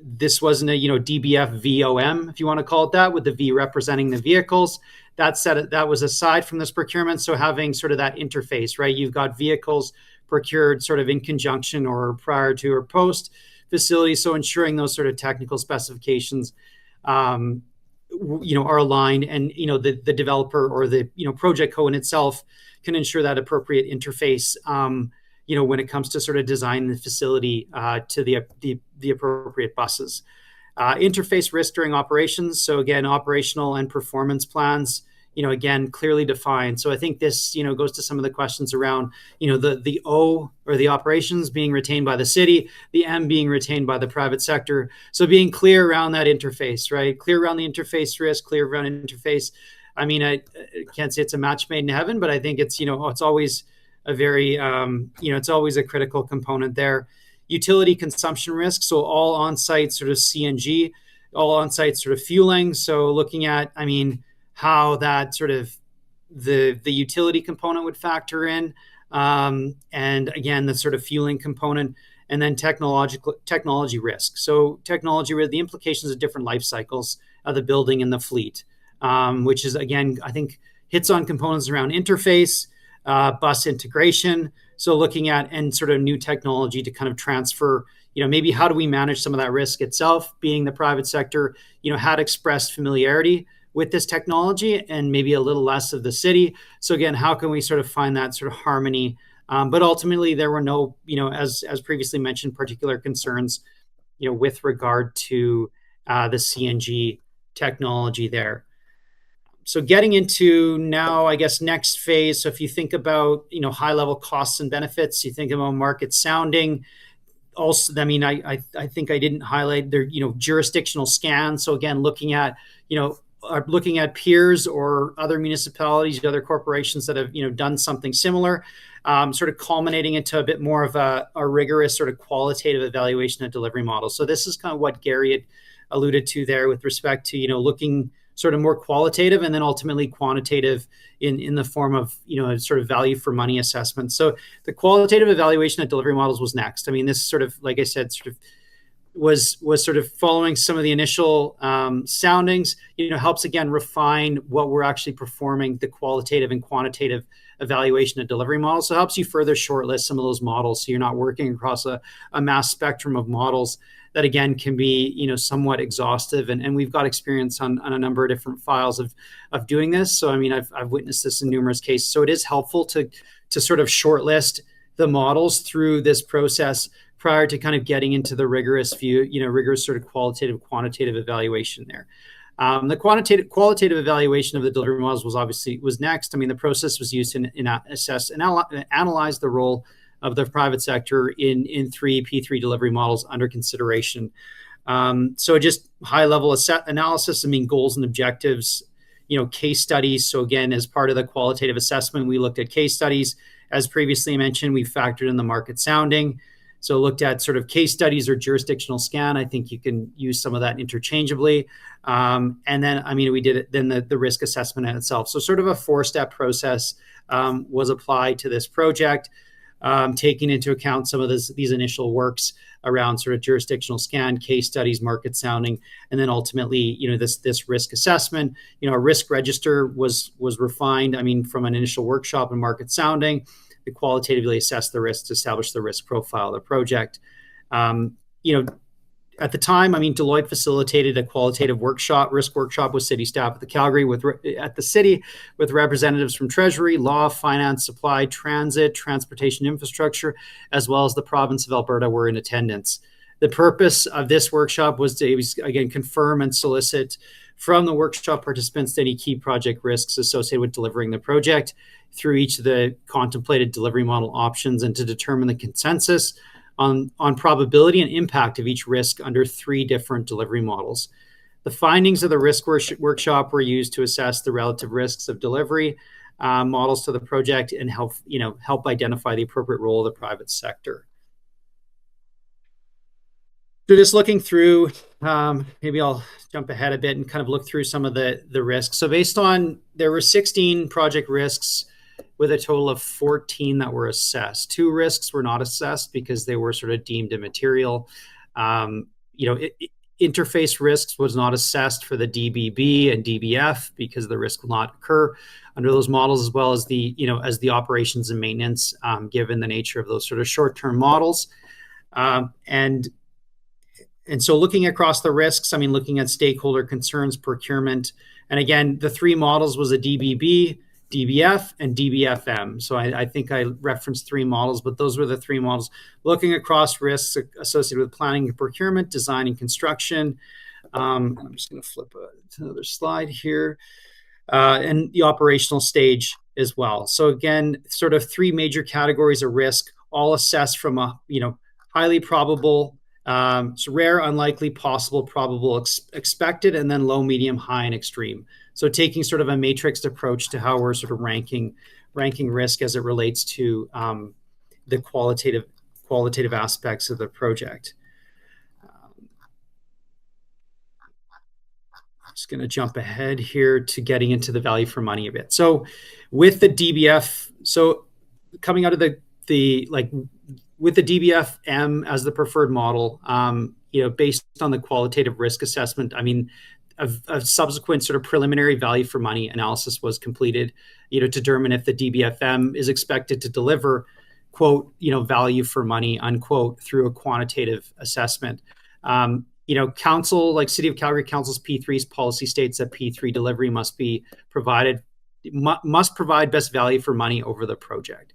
this wasn't a DBFVOM, if you want to call it that, with the V representing the vehicles. That was aside from this procurement. So having sort of that interface, right? You've got vehicles procured sort of in conjunction or prior to or post facility. So ensuring those sort of technical specifications, are aligned, and the developer or the project co in itself can ensure that appropriate interface. When it comes to sort of design the facility to the appropriate buses. Interface risk during operations. So again, operational and performance plans, again, clearly defined. So I think this, goes to some of the questions around, the O, or the operations, being retained by the city, the M being retained by the private sector. So being clear around that interface, right? Clear around the interface risk, clear around interface. I mean, I can't say it's a match made in heaven, but I think it's, it's always a very, it's always a critical component there. Utility consumption risk. So all on-site sort of CNG, all on-site sort of fueling. So looking at, how that sort of the utility component would factor in. And again, the sort of fueling component, and then technology risk. So technology risk, the implications of different life cycles of the building and the fleet, which is, again, I think hits on components around interface, bus integration. So looking at and sort of new technology to kind of transfer, maybe how do we manage some of that risk itself, being the private sector, had expressed familiarity with this technology and maybe a little less of the city. So again, how can we sort of find that sort of harmony? But ultimately there were no, as previously mentioned, particular concerns, with regard to the CNG technology there. So getting into now, I guess, next phase. So if you think about, high level costs and benefits, you think about market sounding. Also, I think I didn't highlight their, jurisdictional scan. So again, looking at peers or other municipalities, other corporations that have, done something similar, sort of culminating into a bit more of a rigorous sort of qualitative evaluation of delivery models. So this is kind of what Gary had alluded to there with respect to, looking sort of more qualitative and then ultimately quantitative in the form of, sort of value for money assessment. So the qualitative evaluation of delivery models was next. This sort of, like I said, sort of was sort of following some of the initial soundings, helps again refine what we're actually performing, the qualitative and quantitative evaluation of delivery models. So it helps you further shortlist some of those models, so you're not working across a mass spectrum of models that again can be, somewhat exhaustive. And we've got experience on a number of different files of doing this. So I've witnessed this in numerous cases. So it is helpful to sort of shortlist the models through this process prior to kind of getting into the rigorous rigorous sort of qualitative, quantitative evaluation there. The qualitative evaluation of the delivery models was next. The process was used to assess and analyze the role of the private sector in three P3 delivery models under consideration. So just high level analysis, goals and objectives, case studies. So again, as part of the qualitative assessment, we looked at case studies. As previously mentioned, we factored in the market sounding. So looked at sort of case studies or jurisdictional scan. I think you can use some of that interchangeably. And then, we did it, then the risk assessment in itself. So sort of a 4-step process was applied to this project. taking into account some of these initial works around sort of jurisdictional scan, case studies, market sounding, and then ultimately, this risk assessment. A risk register was refined. From an initial workshop and market sounding, to qualitatively assess the risks, establish the risk profile of the project. At the time, Deloitte facilitated a qualitative risk workshop with city staff at the city, with representatives from Treasury, law, finance, supply, transit, transportation infrastructure, as well as the province of Alberta were in attendance. The purpose of this workshop was to, again, confirm and solicit from the workshop participants any key project risks associated with delivering the project through each of the contemplated delivery model options, and to determine the consensus on probability and impact of each risk under 3 different delivery models. The findings of the risk workshop were used to assess the relative risks of delivery models to the project and help identify the appropriate role of the private sector. So just looking through, maybe I'll jump ahead a bit and kind of look through some of the risks. So there were 16 project risks with a total of 14 that were assessed. 2 risks were not assessed because they were sort of deemed immaterial. Interface risks was not assessed for the DBB and DBF because the risk will not occur under those models, as well as the operations and maintenance, given the nature of those sort of short-term models. And so looking across the risks, looking at stakeholder concerns, procurement, and again, the 3 models was a DBB, DBF, and DBFM. So I think I referenced 3 models, but those were the 3 models. Looking across risks associated with planning and procurement, design and construction. I'm just going to flip to another slide here. And the operational stage as well. So again, sort of 3 major categories of risk, all assessed from a highly probable, so rare, unlikely, possible, probable, expected, and then low, medium, high, and extreme. So taking sort of a matrixed approach to how we're sort of ranking risk as it relates to the qualitative aspects of the project. I'm just going to jump ahead here to getting into the value for money a bit. So with the DBF, so coming out of with the DBFM as the preferred model, based on the qualitative risk assessment, a subsequent sort of preliminary value for money analysis was completed, to determine if the DBFM is expected to deliver, quote, value for money, unquote, through a quantitative assessment. Council, like City of Calgary Council's P3s policy states that P3 delivery must provide best value for money over the project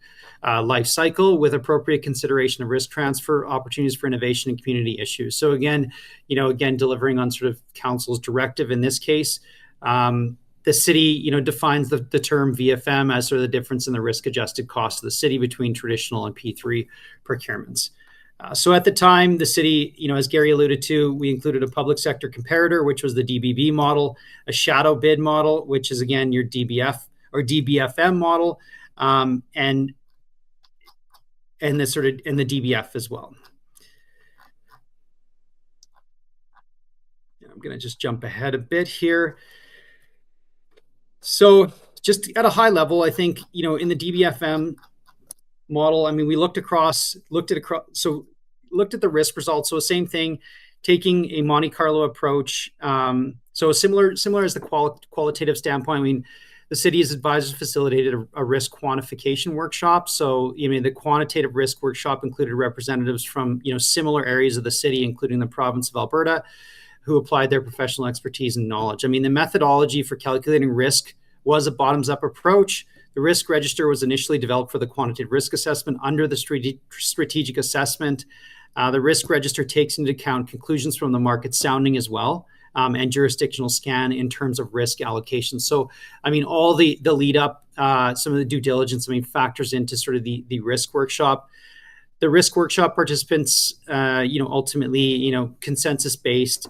life cycle, with appropriate consideration of risk transfer, opportunities for innovation, and community issues. So again, delivering on sort of council's directive in this case. The city, defines the term VFM as sort of the difference in the risk-adjusted cost of the city between traditional and P3 procurements. So at the time, the city, as Gary alluded to, we included a public sector comparator, which was the DBB model, a shadow bid model, which is again your DBF or DBFM model, and the DBF as well. I'm going to just jump ahead a bit here. So just at a high level, I think, in the DBFM model, we looked at the risk results. So same thing, taking a Monte Carlo approach. So similar as the qualitative standpoint, the city's advisors facilitated a risk quantification workshop. So, the quantitative risk workshop included representatives from, similar areas of the city, including the province of Alberta, who applied their professional expertise and knowledge. The methodology for calculating risk was a bottoms-up approach. The risk register was initially developed for the quantitative risk assessment under the strategic assessment. The risk register takes into account conclusions from the market sounding as well, and jurisdictional scan in terms of risk allocation. So, all the lead up, some of the due diligence, factors into sort of the risk workshop. The risk workshop participants, ultimately, consensus-based,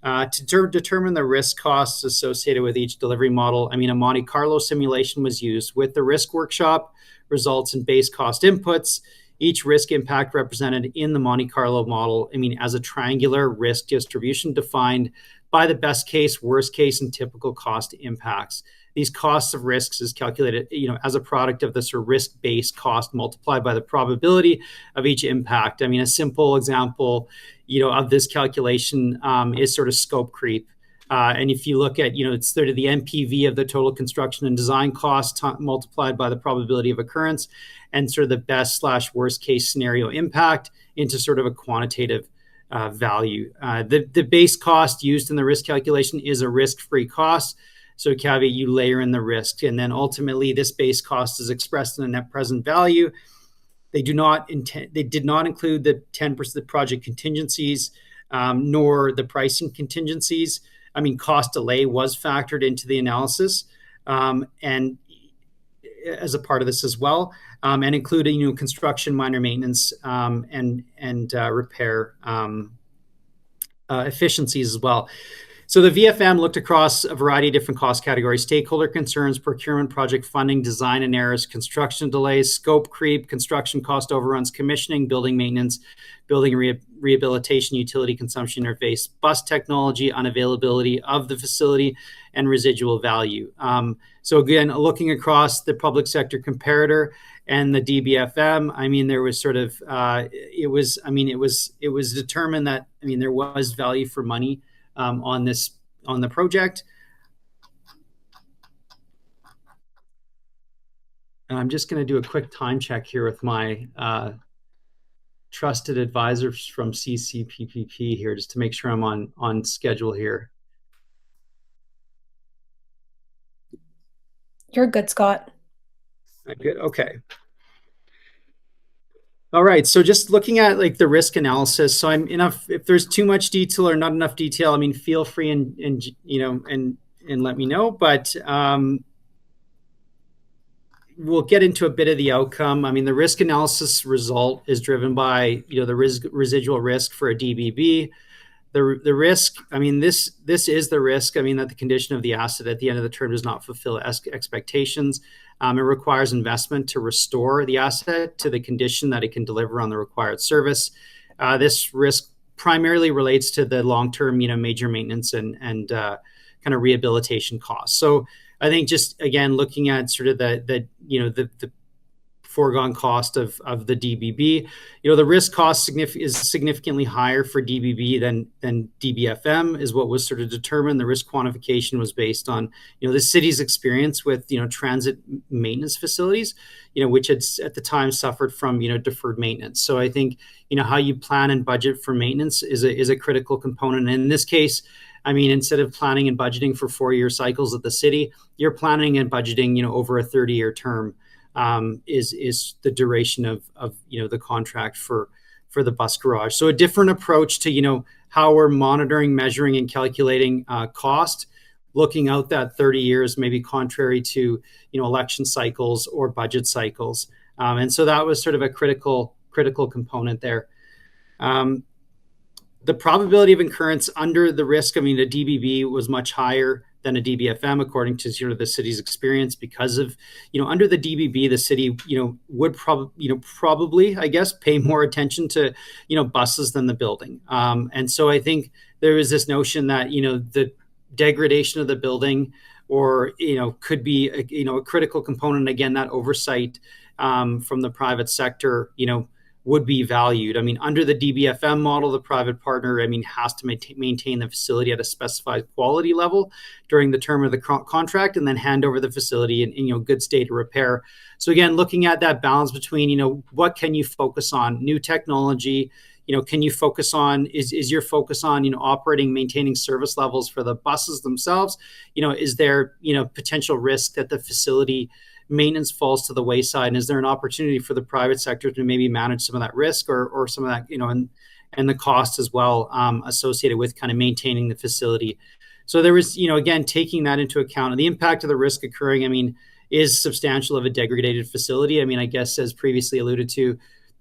to determine the risk costs associated with each delivery model. A Monte Carlo simulation was used with the risk workshop results and base cost inputs. Each risk impact represented in the Monte Carlo model, as a triangular risk distribution defined by the best case, worst case, and typical cost impacts. these costs of risks is calculated, as a product of the sort of risk-based cost multiplied by the probability of each impact. I mean, a simple example, of this calculation is sort of scope creep. And if you look at, it's sort of the NPV of the total construction and design cost multiplied by the probability of occurrence and sort of the best/worst case scenario impact into sort of a quantitative value. The base cost used in the risk calculation is a risk-free cost. So caveat, you layer in the risk. And then ultimately this base cost is expressed in a net present value. They did not include the 10% project contingencies, nor the pricing contingencies. I mean, cost delay was factored into the analysis, and as a part of this as well, and including construction, minor maintenance, and repair efficiencies as well. So the VFM looked across a variety of different cost categories: stakeholder concerns, procurement, project funding, design and errors, construction delays, scope creep, construction cost overruns, commissioning, building maintenance, building rehabilitation, utility consumption interface, bus technology, unavailability of the facility, and residual value. So again, looking across the public sector comparator and the DBFM, I mean, there was sort of, it was determined that, there was value for money on the project. And I'm just going to do a quick time check here with my trusted advisors from CCPPP here, just to make sure I'm on schedule here. You're good, Scott. Good. Okay. All right. So just looking at like the risk analysis. So if there's too much detail or not enough detail, feel free and let me know. But we'll get into a bit of the outcome. The risk analysis result is driven by, the residual risk for a DBB. The risk, this is the risk, that the condition of the asset at the end of the term does not fulfill expectations. It requires investment to restore the asset to the condition that it can deliver on the required service. This risk primarily relates to the long-term, major maintenance and kind of rehabilitation costs. So I think just again looking at sort of the foregone cost of the DBB, the risk cost is significantly higher for DBB than DBFM is what was sort of determined. The risk quantification was based on the city's experience with transit maintenance facilities, which had at the time suffered from deferred maintenance. So I think how you plan and budget for maintenance is a critical component. And in this case, instead of planning and budgeting for 4-year cycles at the city, you're planning and budgeting, over a 30-year term is the duration of the contract for the bus garage. So a different approach to, how we're monitoring, measuring, and calculating cost, looking out that 30 years, maybe contrary to, election cycles or budget cycles. And so that was sort of a critical component there. The probability of incurrence under the risk, the DBB was much higher than a DBFM, according to sort of the city's experience, because of, under the DBB, the city, would probably, I guess, pay more attention to, buses than the building. And so I think there is this notion that, the degradation of the building or, could be, a critical component. Again, that oversight from the private sector, would be valued. Under the DBFM model, the private partner, has to maintain the facility at a specified quality level during the term of the contract, and then hand over the facility in good state of repair. So again, looking at that balance between, what can you focus on? New technology, can you focus on, is your focus on, operating, maintaining service levels for the buses themselves? Is there, potential risk that the facility maintenance falls to the wayside, and is there an opportunity for the private sector to maybe manage some of that risk or some of that, and the cost as well associated with kind of maintaining the facility? So there was, again, taking that into account, and the impact of the risk occurring, is substantial of a degraded facility. I guess as previously alluded to,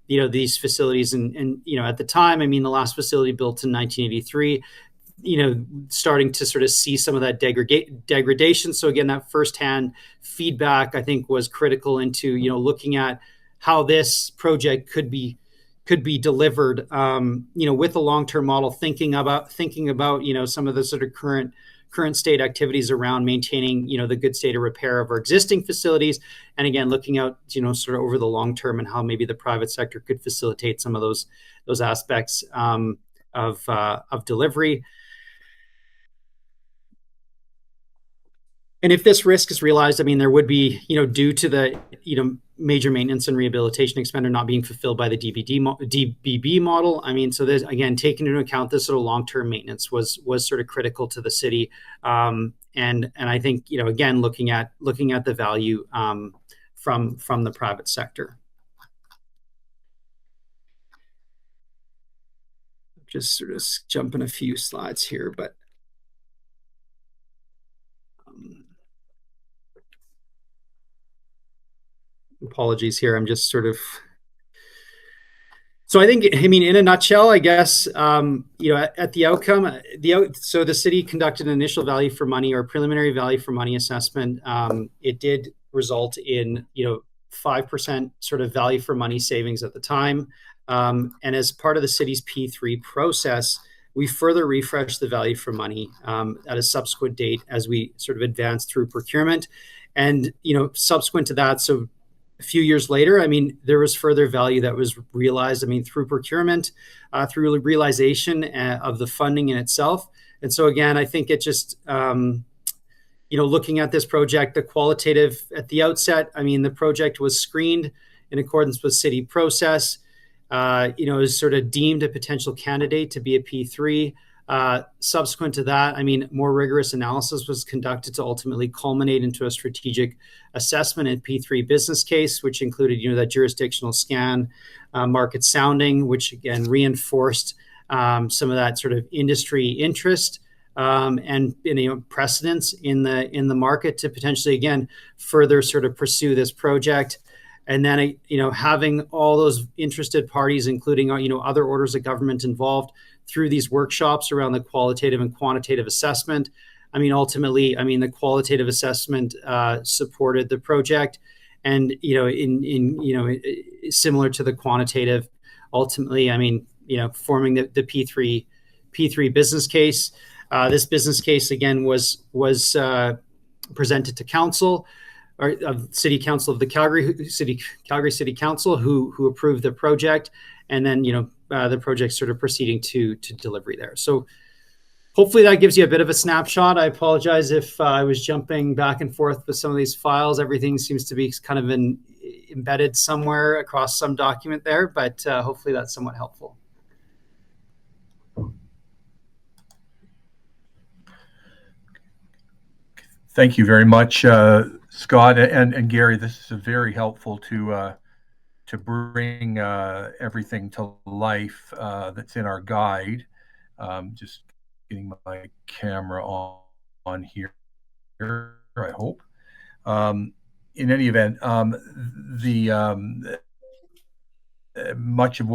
these facilities and at the time, the last facility built in 1983, starting to sort of see some of that degradation. So again, that firsthand feedback, I think, was critical into, looking at how this project could be delivered, with a long-term model, thinking about, some of the sort of current current state activities around maintaining, the good state of repair of our existing facilities. And again, looking out, sort of over the long term and how maybe the private sector could facilitate some of those aspects of delivery. And if this risk is realized, I mean, there would be, due to the, major maintenance and rehabilitation expenditure not being fulfilled by the DBB model. I mean, so there's, again, taking into account this sort of long-term maintenance was sort of critical to the city. And I think, again, looking at the value from the private sector. Just sort of jumping a few slides here, but apologies here. I'm just sort of. So I think, in a nutshell, I guess, at the outcome, so the city conducted an initial value for money or preliminary value for money assessment. It did result in, 5% sort of value for money savings at the time. And as part of the city's P3 process, we further refreshed the value for money at a subsequent date as we sort of advanced through procurement. And, subsequent to that, so a few years later, there was further value that was realized, through procurement, through realization of the funding in itself. And so again, I think it just, looking at this project, the qualitative at the outset, the project was screened in accordance with city process, is sort of deemed a potential candidate to be a P3. Subsequent to that, more rigorous analysis was conducted to ultimately culminate into a strategic assessment and P3 business case, which included, that jurisdictional scan, market sounding, which again reinforced some of that sort of industry interest and precedence in the market to potentially again further sort of pursue this project. And then, having all those interested parties, including, other orders of government involved through these workshops around the qualitative and quantitative assessment. Ultimately, the qualitative assessment supported the project, and similar to the quantitative, ultimately, forming the P3 business case. This business case again was presented to council, or City Council of the Calgary City Council, who approved the project, and then the project sort of proceeding to delivery there. So hopefully that gives you a bit of a snapshot. I apologize if I was jumping back and forth with some of these files. Everything seems to be kind of embedded somewhere across some document there, but hopefully that's somewhat helpful. Thank you very much, Scott and Gary. This is very helpful to bring everything to life that's in our guide. Just getting my camera on here, I hope. In any event, much of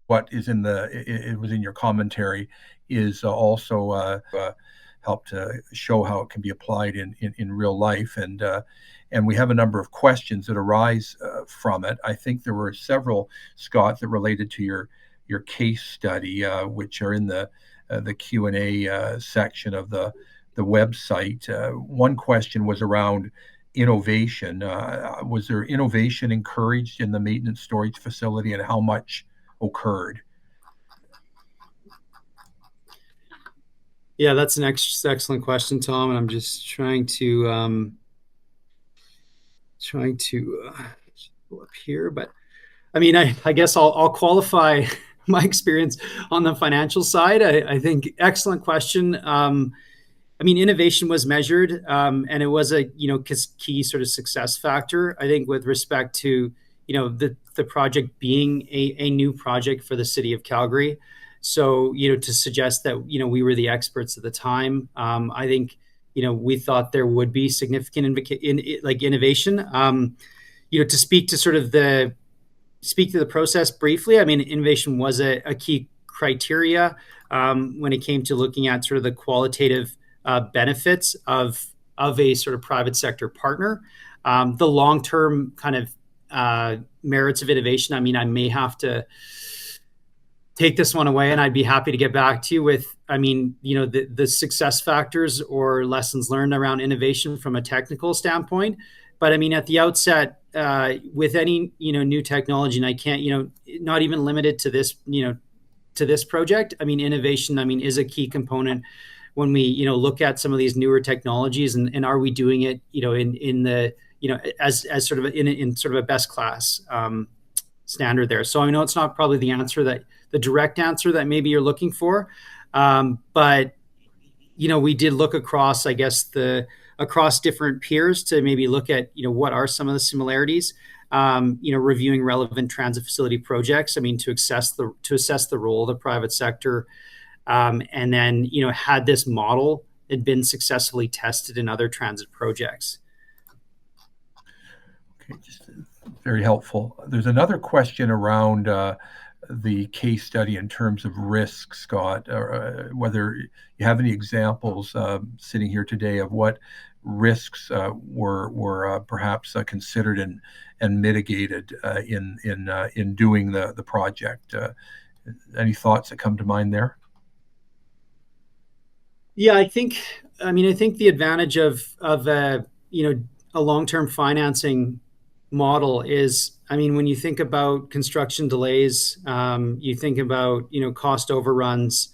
what is it was in your commentary is also help to show how it can be applied in real life, and we have a number of questions that arise from it. I think there were several, Scott, that related to your case study, which are in the Q&A section of the website. One question was around innovation. Was there innovation encouraged in the maintenance storage facility, and how much occurred? Yeah, that's an excellent question, Tom. And I'm just trying to pull up here. But I guess I'll qualify my experience on the financial side. I think excellent question. Innovation was measured, and it was a key sort of success factor. I think with respect to the project being a new project for the city of Calgary. So, to suggest that, we were the experts at the time, I think, we thought there would be significant innovation. To speak to the process briefly, innovation was a key criteria when it came to looking at sort of the qualitative benefits of a sort of private sector partner. The long-term kind of merits of innovation, I may have to take this one away, and I'd be happy to get back to you with, I mean, the success factors or lessons learned around innovation from a technical standpoint. But I mean, at the outset, with any, new technology, and I can't, not even limited to this, to this project, I mean, innovation, I mean, is a key component when we, look at some of these newer technologies, and are we doing it, in the, as sort of in sort of a best class standard there. So I know it's not probably the direct answer that maybe you're looking for, but we did look across, I guess, across different peers to maybe look at, what are some of the similarities, reviewing relevant transit facility projects. I mean, to assess the role of the private sector, and then, had this model had been successfully tested in other transit projects. Okay, just very helpful. There's another question around the case study in terms of risk, Scott, whether you have any examples sitting here today of what risks were perhaps considered and mitigated in doing the project. Any thoughts that come to mind there? Yeah, I think the advantage of a long-term financing model is, I mean, when you think about construction delays, you think about, cost overruns,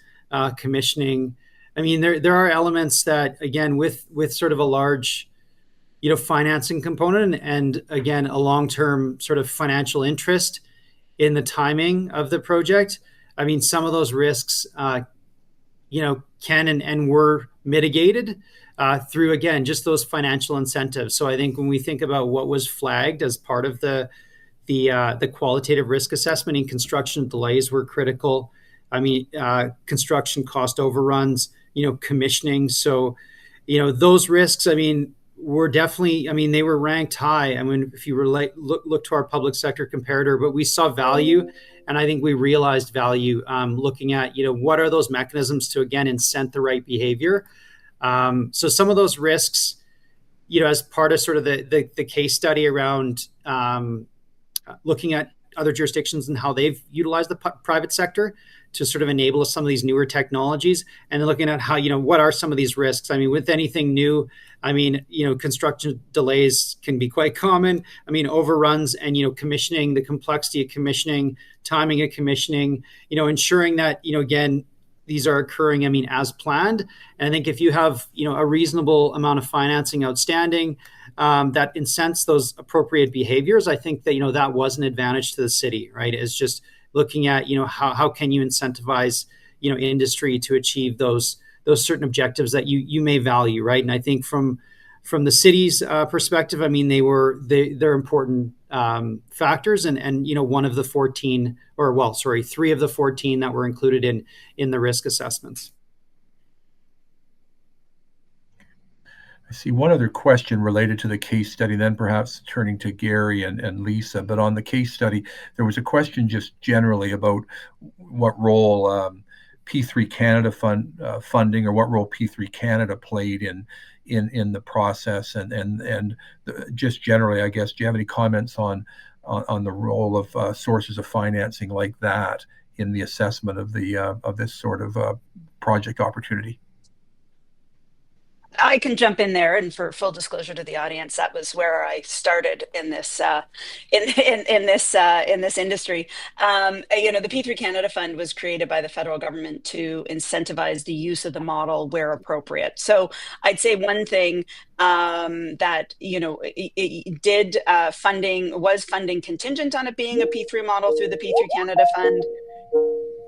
commissioning. I mean, there are elements that, again, with sort of a large, financing component, and again, a long-term sort of financial interest in the timing of the project. I mean, some of those risks, can and were mitigated through, again, just those financial incentives. So I think when we think about what was flagged as part of the qualitative risk assessment, in construction delays were critical. I mean, construction cost overruns, commissioning. So, those risks, I mean, were definitely, I mean, they were ranked high. I mean, if you were look to our public sector comparator, but we saw value. And I think we realized value looking at, what are those mechanisms to, again, incent the right behavior. So some of those risks, as part of sort of the case study around looking at other jurisdictions and how they've utilized the private sector to sort of enable some of these newer technologies, and then looking at how, what are some of these risks. I mean, with anything new, I mean, construction delays can be quite common. I mean, overruns and, commissioning, the complexity of commissioning, timing of commissioning, ensuring that, again, these are occurring, I mean, as planned. And I think if you have, a reasonable amount of financing outstanding that incents those appropriate behaviors, I think that, that was an advantage to the city, right? It's just looking at, how can you incentivize, industry to achieve those certain objectives that you may value, right? And I think from the city's perspective, I mean, they're important factors, and one of the 14, or well, sorry, 3 of the 14 that were included in the risk assessments. I see one other question related to the case study, then perhaps turning to Gary and Lisa. But on the case study, there was a question just generally about what role P3 Canada funding, or what role P3 Canada played in the process, and just generally, I guess, do you have any comments on the role of sources of financing like that in the assessment of this sort of project opportunity? I can jump in there, and for full disclosure to the audience, that was where I started in this in this industry. The P3 Canada Fund was created by the federal government to incentivize the use of the model where appropriate. So I'd say one thing that was funding contingent on it being a P3 model through the P3 Canada Fund.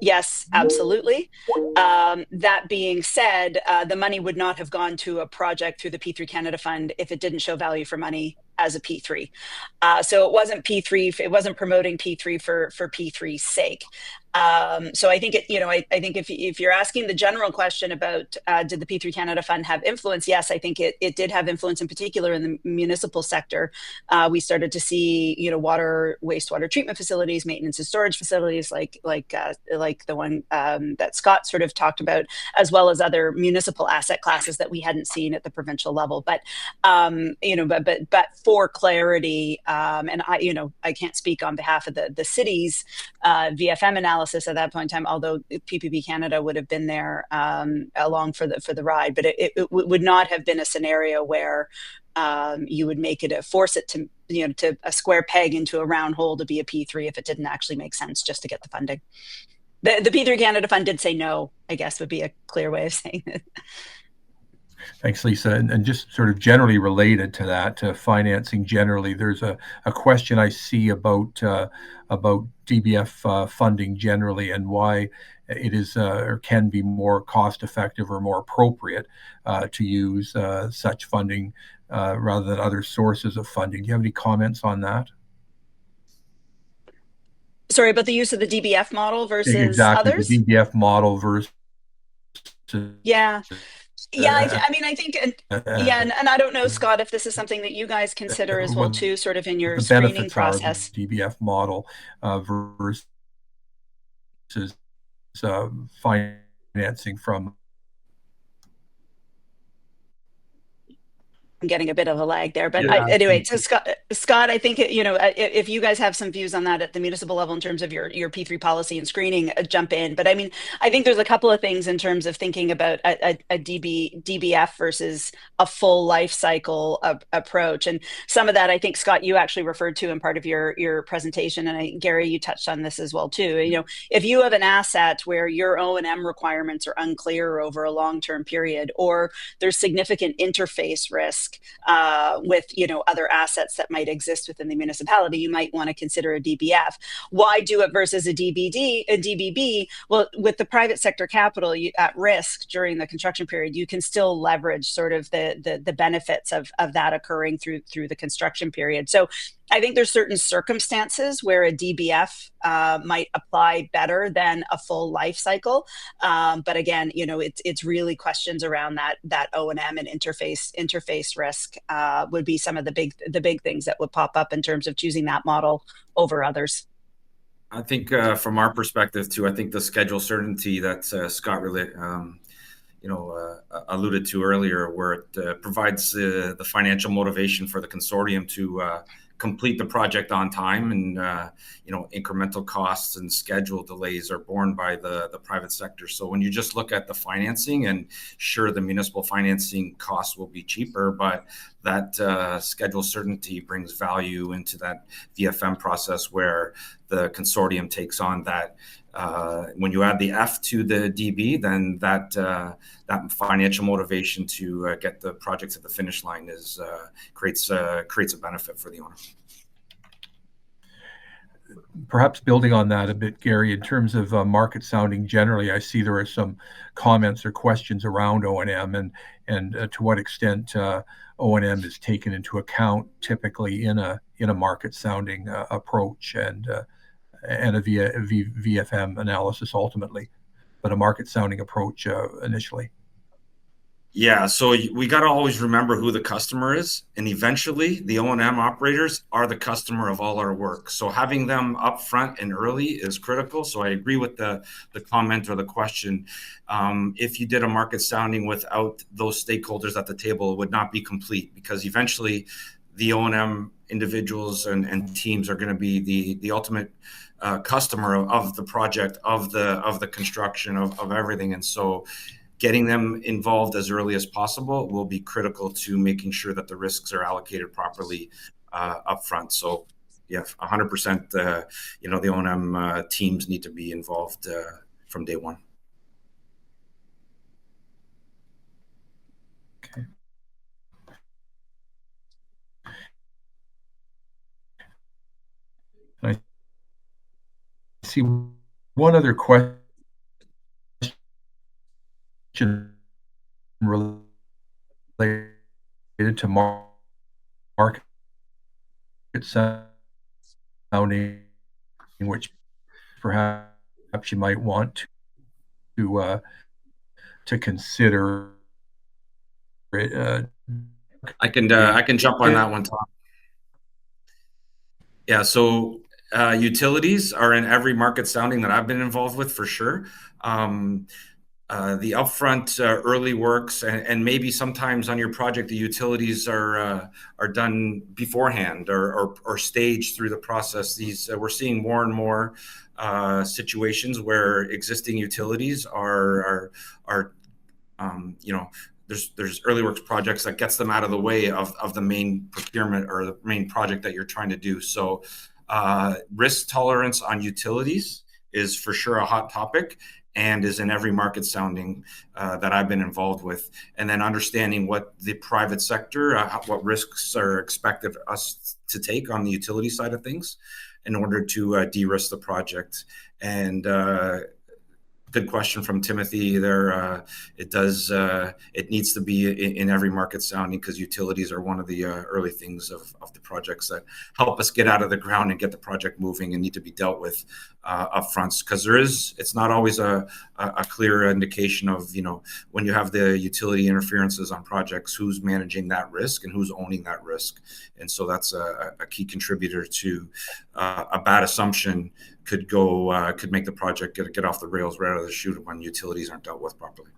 Yes, absolutely. That being said, the money would not have gone to a project through the P3 Canada Fund if it didn't show value for money as a P3. So it wasn't P3. It wasn't promoting P3 for P3's sake. So I think I think if you're asking the general question about did the P3 Canada Fund have influence? Yes, I think it did have influence, in particular in the municipal sector. We started to see water, wastewater treatment facilities, maintenance and storage facilities like the one that Scott sort of talked about, as well as other municipal asset classes that we hadn't seen at the provincial level. But for clarity, and I can't speak on behalf of the city's VFM analysis at that point in time, although PPP Canada would have been there along for the ride, but it would not have been a scenario where you would make it force it to to a square peg into a round hole to be a P3 if it didn't actually make sense just to get the funding. The P3 Canada Fund did say no, I guess would be a clear way of saying it. Thanks, Lisa. And just sort of generally related to that, to financing generally, there's a question I see about DBF funding generally, and why it is or can be more cost effective or more appropriate to use such funding rather than other sources of funding. Do you have any comments on that? Sorry, about the use of the DBF model versus exactly, others? The DBF model versus... Yeah. Yeah, I mean, I think, and I don't know, Scott, if this is something that you guys consider as well too, sort of in your screening process. The DBF model versus financing from... I'm getting a bit of a lag there, but anyway, so Scott, I think, if you guys have some views on that at the municipal level in terms of your P3 policy and screening, jump in. But I mean, I think there's a couple of things in terms of thinking about a DBF versus a full life cycle approach. And some of that, I think, Scott, you actually referred to in part of your presentation. And Gary, you touched on this as well too. If you have an asset where your O&M requirements are unclear over a long-term period, or there's significant interface risk with other assets that might exist within the municipality, you might want to consider a DBF. Why do it versus a DBB? Well, with the private sector capital at risk during the construction period, you can still leverage sort of the benefits of that occurring through the construction period. So I think there's certain circumstances where a DBF might apply better than a full life cycle. But again, it's really questions around that O&M and interface risk would be some of the big things that would pop up in terms of choosing that model over others. I think from our perspective too, I think the schedule certainty that Scott really alluded to earlier, where it provides the financial motivation for the consortium to complete the project on time, and incremental costs and schedule delays are borne by the private sector. So when you just look at the financing, and sure, the municipal financing costs will be cheaper, but that schedule certainty brings value into that VFM process, where the consortium takes on that. When you add the F to the DB, then that financial motivation to get the project to the finish line creates a benefit for the owner. Perhaps building on that a bit, Gary, in terms of market sounding generally, I see there are some comments or questions around O&M and to what extent O&M is taken into account typically in a market sounding approach and a VFM analysis ultimately, but a market sounding approach initially. Yeah, so we got to always remember who the customer is, and eventually the O&M operators are the customer of all our work. So having them up front and early is critical. So I agree with the comment or the question. If you did a market sounding without those stakeholders at the table, it would not be complete, because eventually the O&M individuals and teams are going to be the ultimate customer of the project, of the construction, of everything. And so getting them involved as early as possible will be critical to making sure that the risks are allocated properly upfront. So, yeah, 100%. The O&M teams need to be involved from day one. Okay. I see one other question related to market sounding, which perhaps you might want to consider. I can jump on that one, Tom. Yeah, so utilities are in every market sounding that I've been involved with, for sure. the upfront early works, and maybe sometimes on your project the utilities are done beforehand or staged through the process. We're seeing more and more situations where existing utilities are there's early works projects that gets them out of the way of the main procurement or the main project that you're trying to do. So risk tolerance on utilities is for sure a hot topic, and is in every market sounding that I've been involved with. And then understanding what the private sector, what risks are expected us to take on the utility side of things in order to de-risk the project. And good question from Timothy there. It needs to be in every market sounding, because utilities are one of the early things of the projects that help us get out of the ground and get the project moving, and need to be dealt with upfront, because it's not always a clear indication of, when you have the utility interferences on projects, who's managing that risk and who's owning that risk. And so that's a key contributor to a bad assumption could make the project get off the rails right out of the chute when utilities aren't dealt with properly.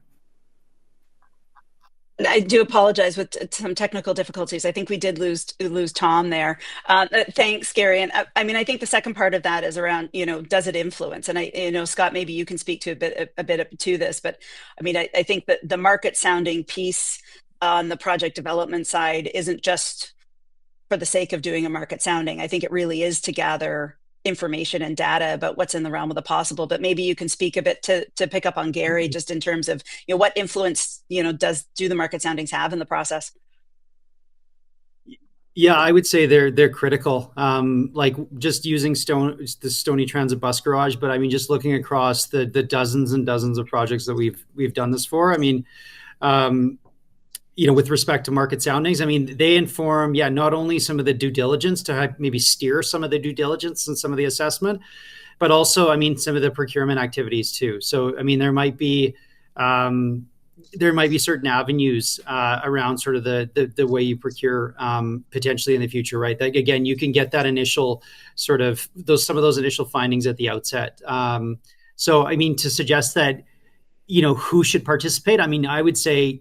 I do apologize with some technical difficulties. I think we did lose Tom there. Thanks, Gary. And I think the second part of that is around, does it influence? And Scott, maybe you can speak to a bit to this, but I think that the market sounding piece on the project development side isn't just for the sake of doing a market sounding. I think it really is to gather information and data about what's in the realm of the possible. But maybe you can speak a bit to pick up on Gary, just in terms of what influence do the market soundings have in the process? Yeah, I would say they're critical. Like just using the Stony Transit Bus Garage, but just looking across the dozens and dozens of projects that we've done this for. With respect to market soundings, they inform, not only some of the due diligence to maybe steer some of the due diligence and some of the assessment, but also, some of the procurement activities too. So, there might be certain avenues around sort of the way you procure potentially in the future, right? That again, you can get that initial sort of some of those initial findings at the outset. So, to suggest that, who should participate? I would say,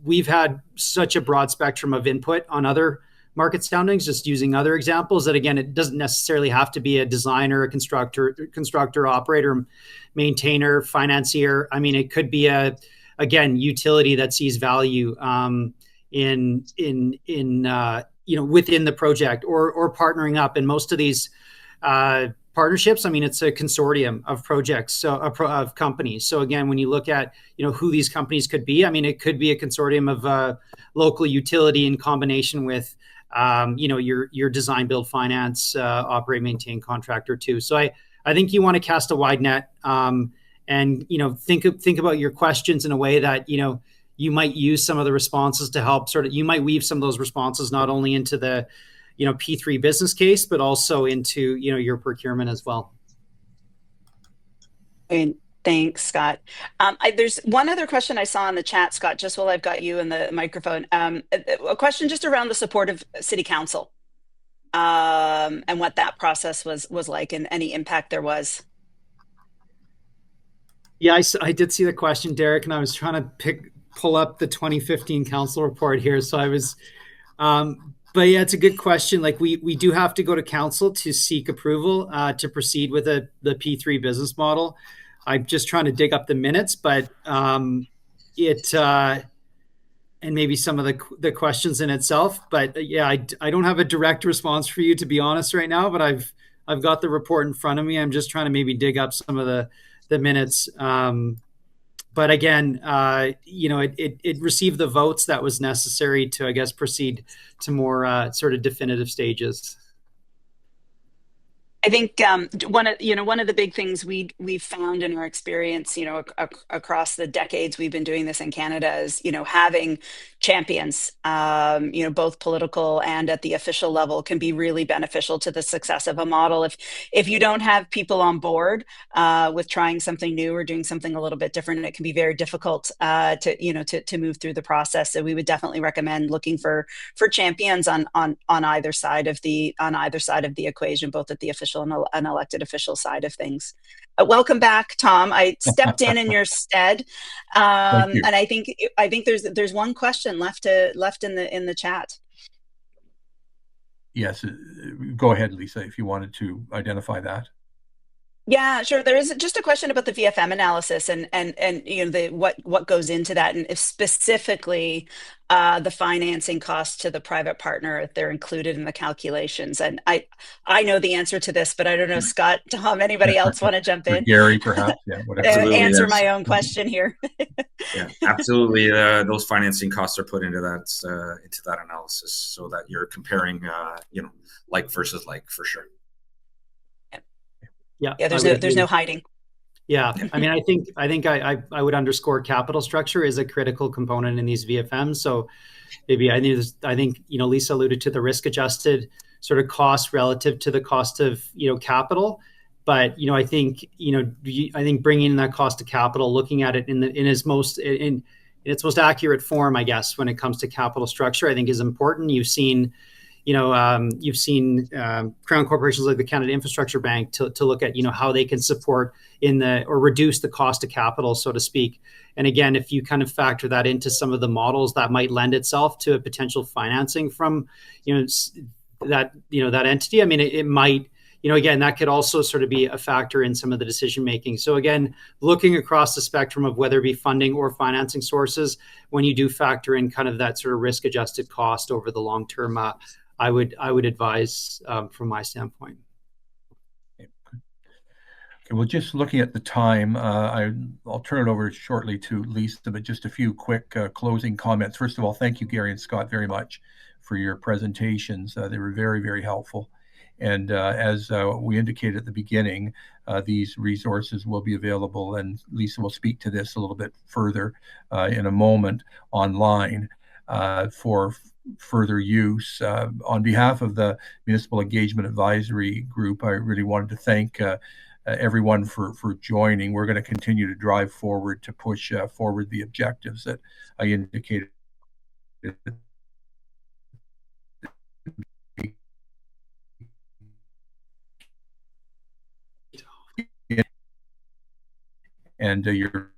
we've had such a broad spectrum of input on other market soundings, just using other examples, that again, it doesn't necessarily have to be a designer, a constructor, operator, maintainer, financier. It could be again, utility that sees value in within the project or partnering up. And most of these partnerships, it's a consortium of projects, of companies. So again, when you look at, who these companies could be, it could be a consortium of local utility in combination with, your design, build, finance, operate, maintain contractor too. So I think you want to cast a wide net, and, think about your questions in a way that, you might use some of the responses to help you might weave some of those responses not only into the P3 business case, but also into, your procurement as well. And thanks, Scott. There's one other question I saw in the chat, Scott, just while I've got you in the microphone. A question just around the support of City Council and what that process was like and any impact there was. Yeah, I did see the question, Derek, and I was trying to pull up the 2015 council report here. So I was... But yeah, it's a good question. Like we do have to go to council to seek approval to proceed with the P3 business model. I'm just trying to dig up the minutes, but and maybe some of the questions in itself. But yeah, I don't have a direct response for you, to be honest, right now. But I've got the report in front of me. I'm just trying to maybe dig up some of the minutes. But again, it received the votes that was necessary to, I guess, proceed to more sort of definitive stages. I think one of the big things we've found in our experience, across the decades we've been doing this in Canada is, having champions, both political and at the official level can be really beneficial to the success of a model. If you don't have people on board with trying something new or doing something a little bit different, it can be very difficult to move through the process. So we would definitely recommend looking for champions on either side of the equation, both at the official official and elected official side of things. Welcome back, Tom. I stepped in your stead, and I think there's one question left in the chat. Yes, go ahead, Lisa, if you wanted to identify that. Yeah, sure. There is just a question about the VFM analysis and what goes into that, and if specifically the financing costs to the private partner, if they're included in the calculations. And I know the answer to this, but I don't know, Scott, Tom, anybody else want to jump in? Gary, perhaps, yeah, whatever. Answer my own question here. Yeah, absolutely. Those financing costs are put into that analysis, so that you're comparing, like versus like, for sure. Yeah, there's no hiding. Yeah, I mean, I think I would underscore capital structure is a critical component in these VFMs. So maybe I think Lisa alluded to the risk adjusted sort of cost relative to the cost of capital, but I think bringing in that cost of capital, looking at it in its most accurate form, I guess, when it comes to capital structure, I think is important. You've seen Crown corporations like the Canada Infrastructure Bank to look at how they can support or reduce the cost of capital, so to speak. And again, if you kind of factor that into some of the models, that might lend itself to a potential financing from that entity. I mean, it might again, that could also sort of be a factor in some of the decision making. So again, looking across the spectrum of whether it be funding or financing sources, when you do factor in kind of that sort of risk adjusted cost over the long term, I would advise from my standpoint. Okay, well, just looking at the time, I'll turn it over shortly to Lisa, but just a few quick closing comments. First of all, thank you, Gary and Scott, very much for your presentations. They were very, very helpful. And as we indicated at the beginning, these resources will be available, and Lisa will speak to this a little bit further in a moment online for further use. On behalf of the Municipal Engagement Advisory Group, I really wanted to thank everyone for joining. We're going to continue to drive forward to push forward the objectives that I indicated. And your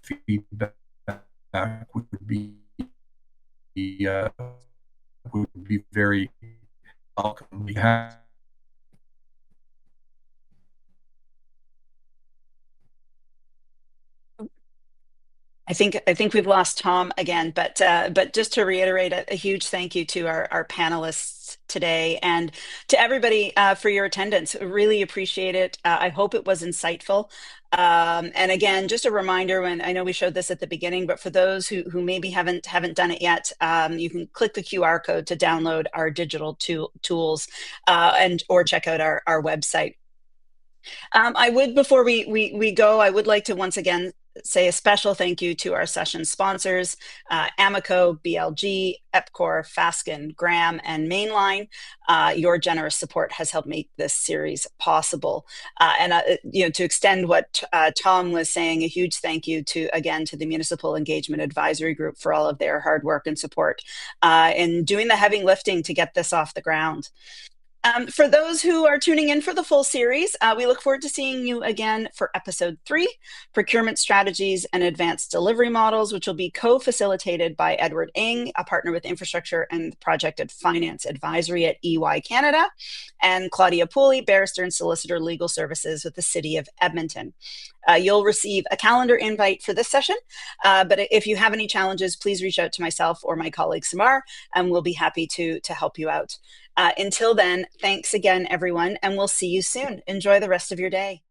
feedback would be very welcome. I think we've lost Tom again, but just to reiterate, a huge thank you to our panelists today and to everybody for your attendance. Really appreciate it. I hope it was insightful. And again, just a reminder, when I know we showed this at the beginning, but for those who maybe haven't done it yet, you can click the QR code to download our digital tools or check out our website. Before we go, I would like to once again say a special thank you to our session sponsors, Amico, BLG, EPCOR, Fasken, Graham, and Mainline. Your generous support has helped make this series possible. And to extend what Tom was saying, a huge thank you to the Municipal Engagement Advisory Group for all of their hard work and support in doing the heavy lifting to get this off the ground. For those who are tuning in for the full series, we look forward to seeing you again for episode 3, Procurement Strategies and Advanced Delivery Models, which will be co-facilitated by Edward Ng, a partner with Infrastructure and Project Finance Advisory at EY Canada, and Claudia Pooley, barrister and solicitor legal services with the City of Edmonton. You'll receive a calendar invite for this session, but if you have any challenges, please reach out to myself or my colleague Samar, and we'll be happy to help you out. Until then, thanks again, everyone, and we'll see you soon. Enjoy the rest of your day.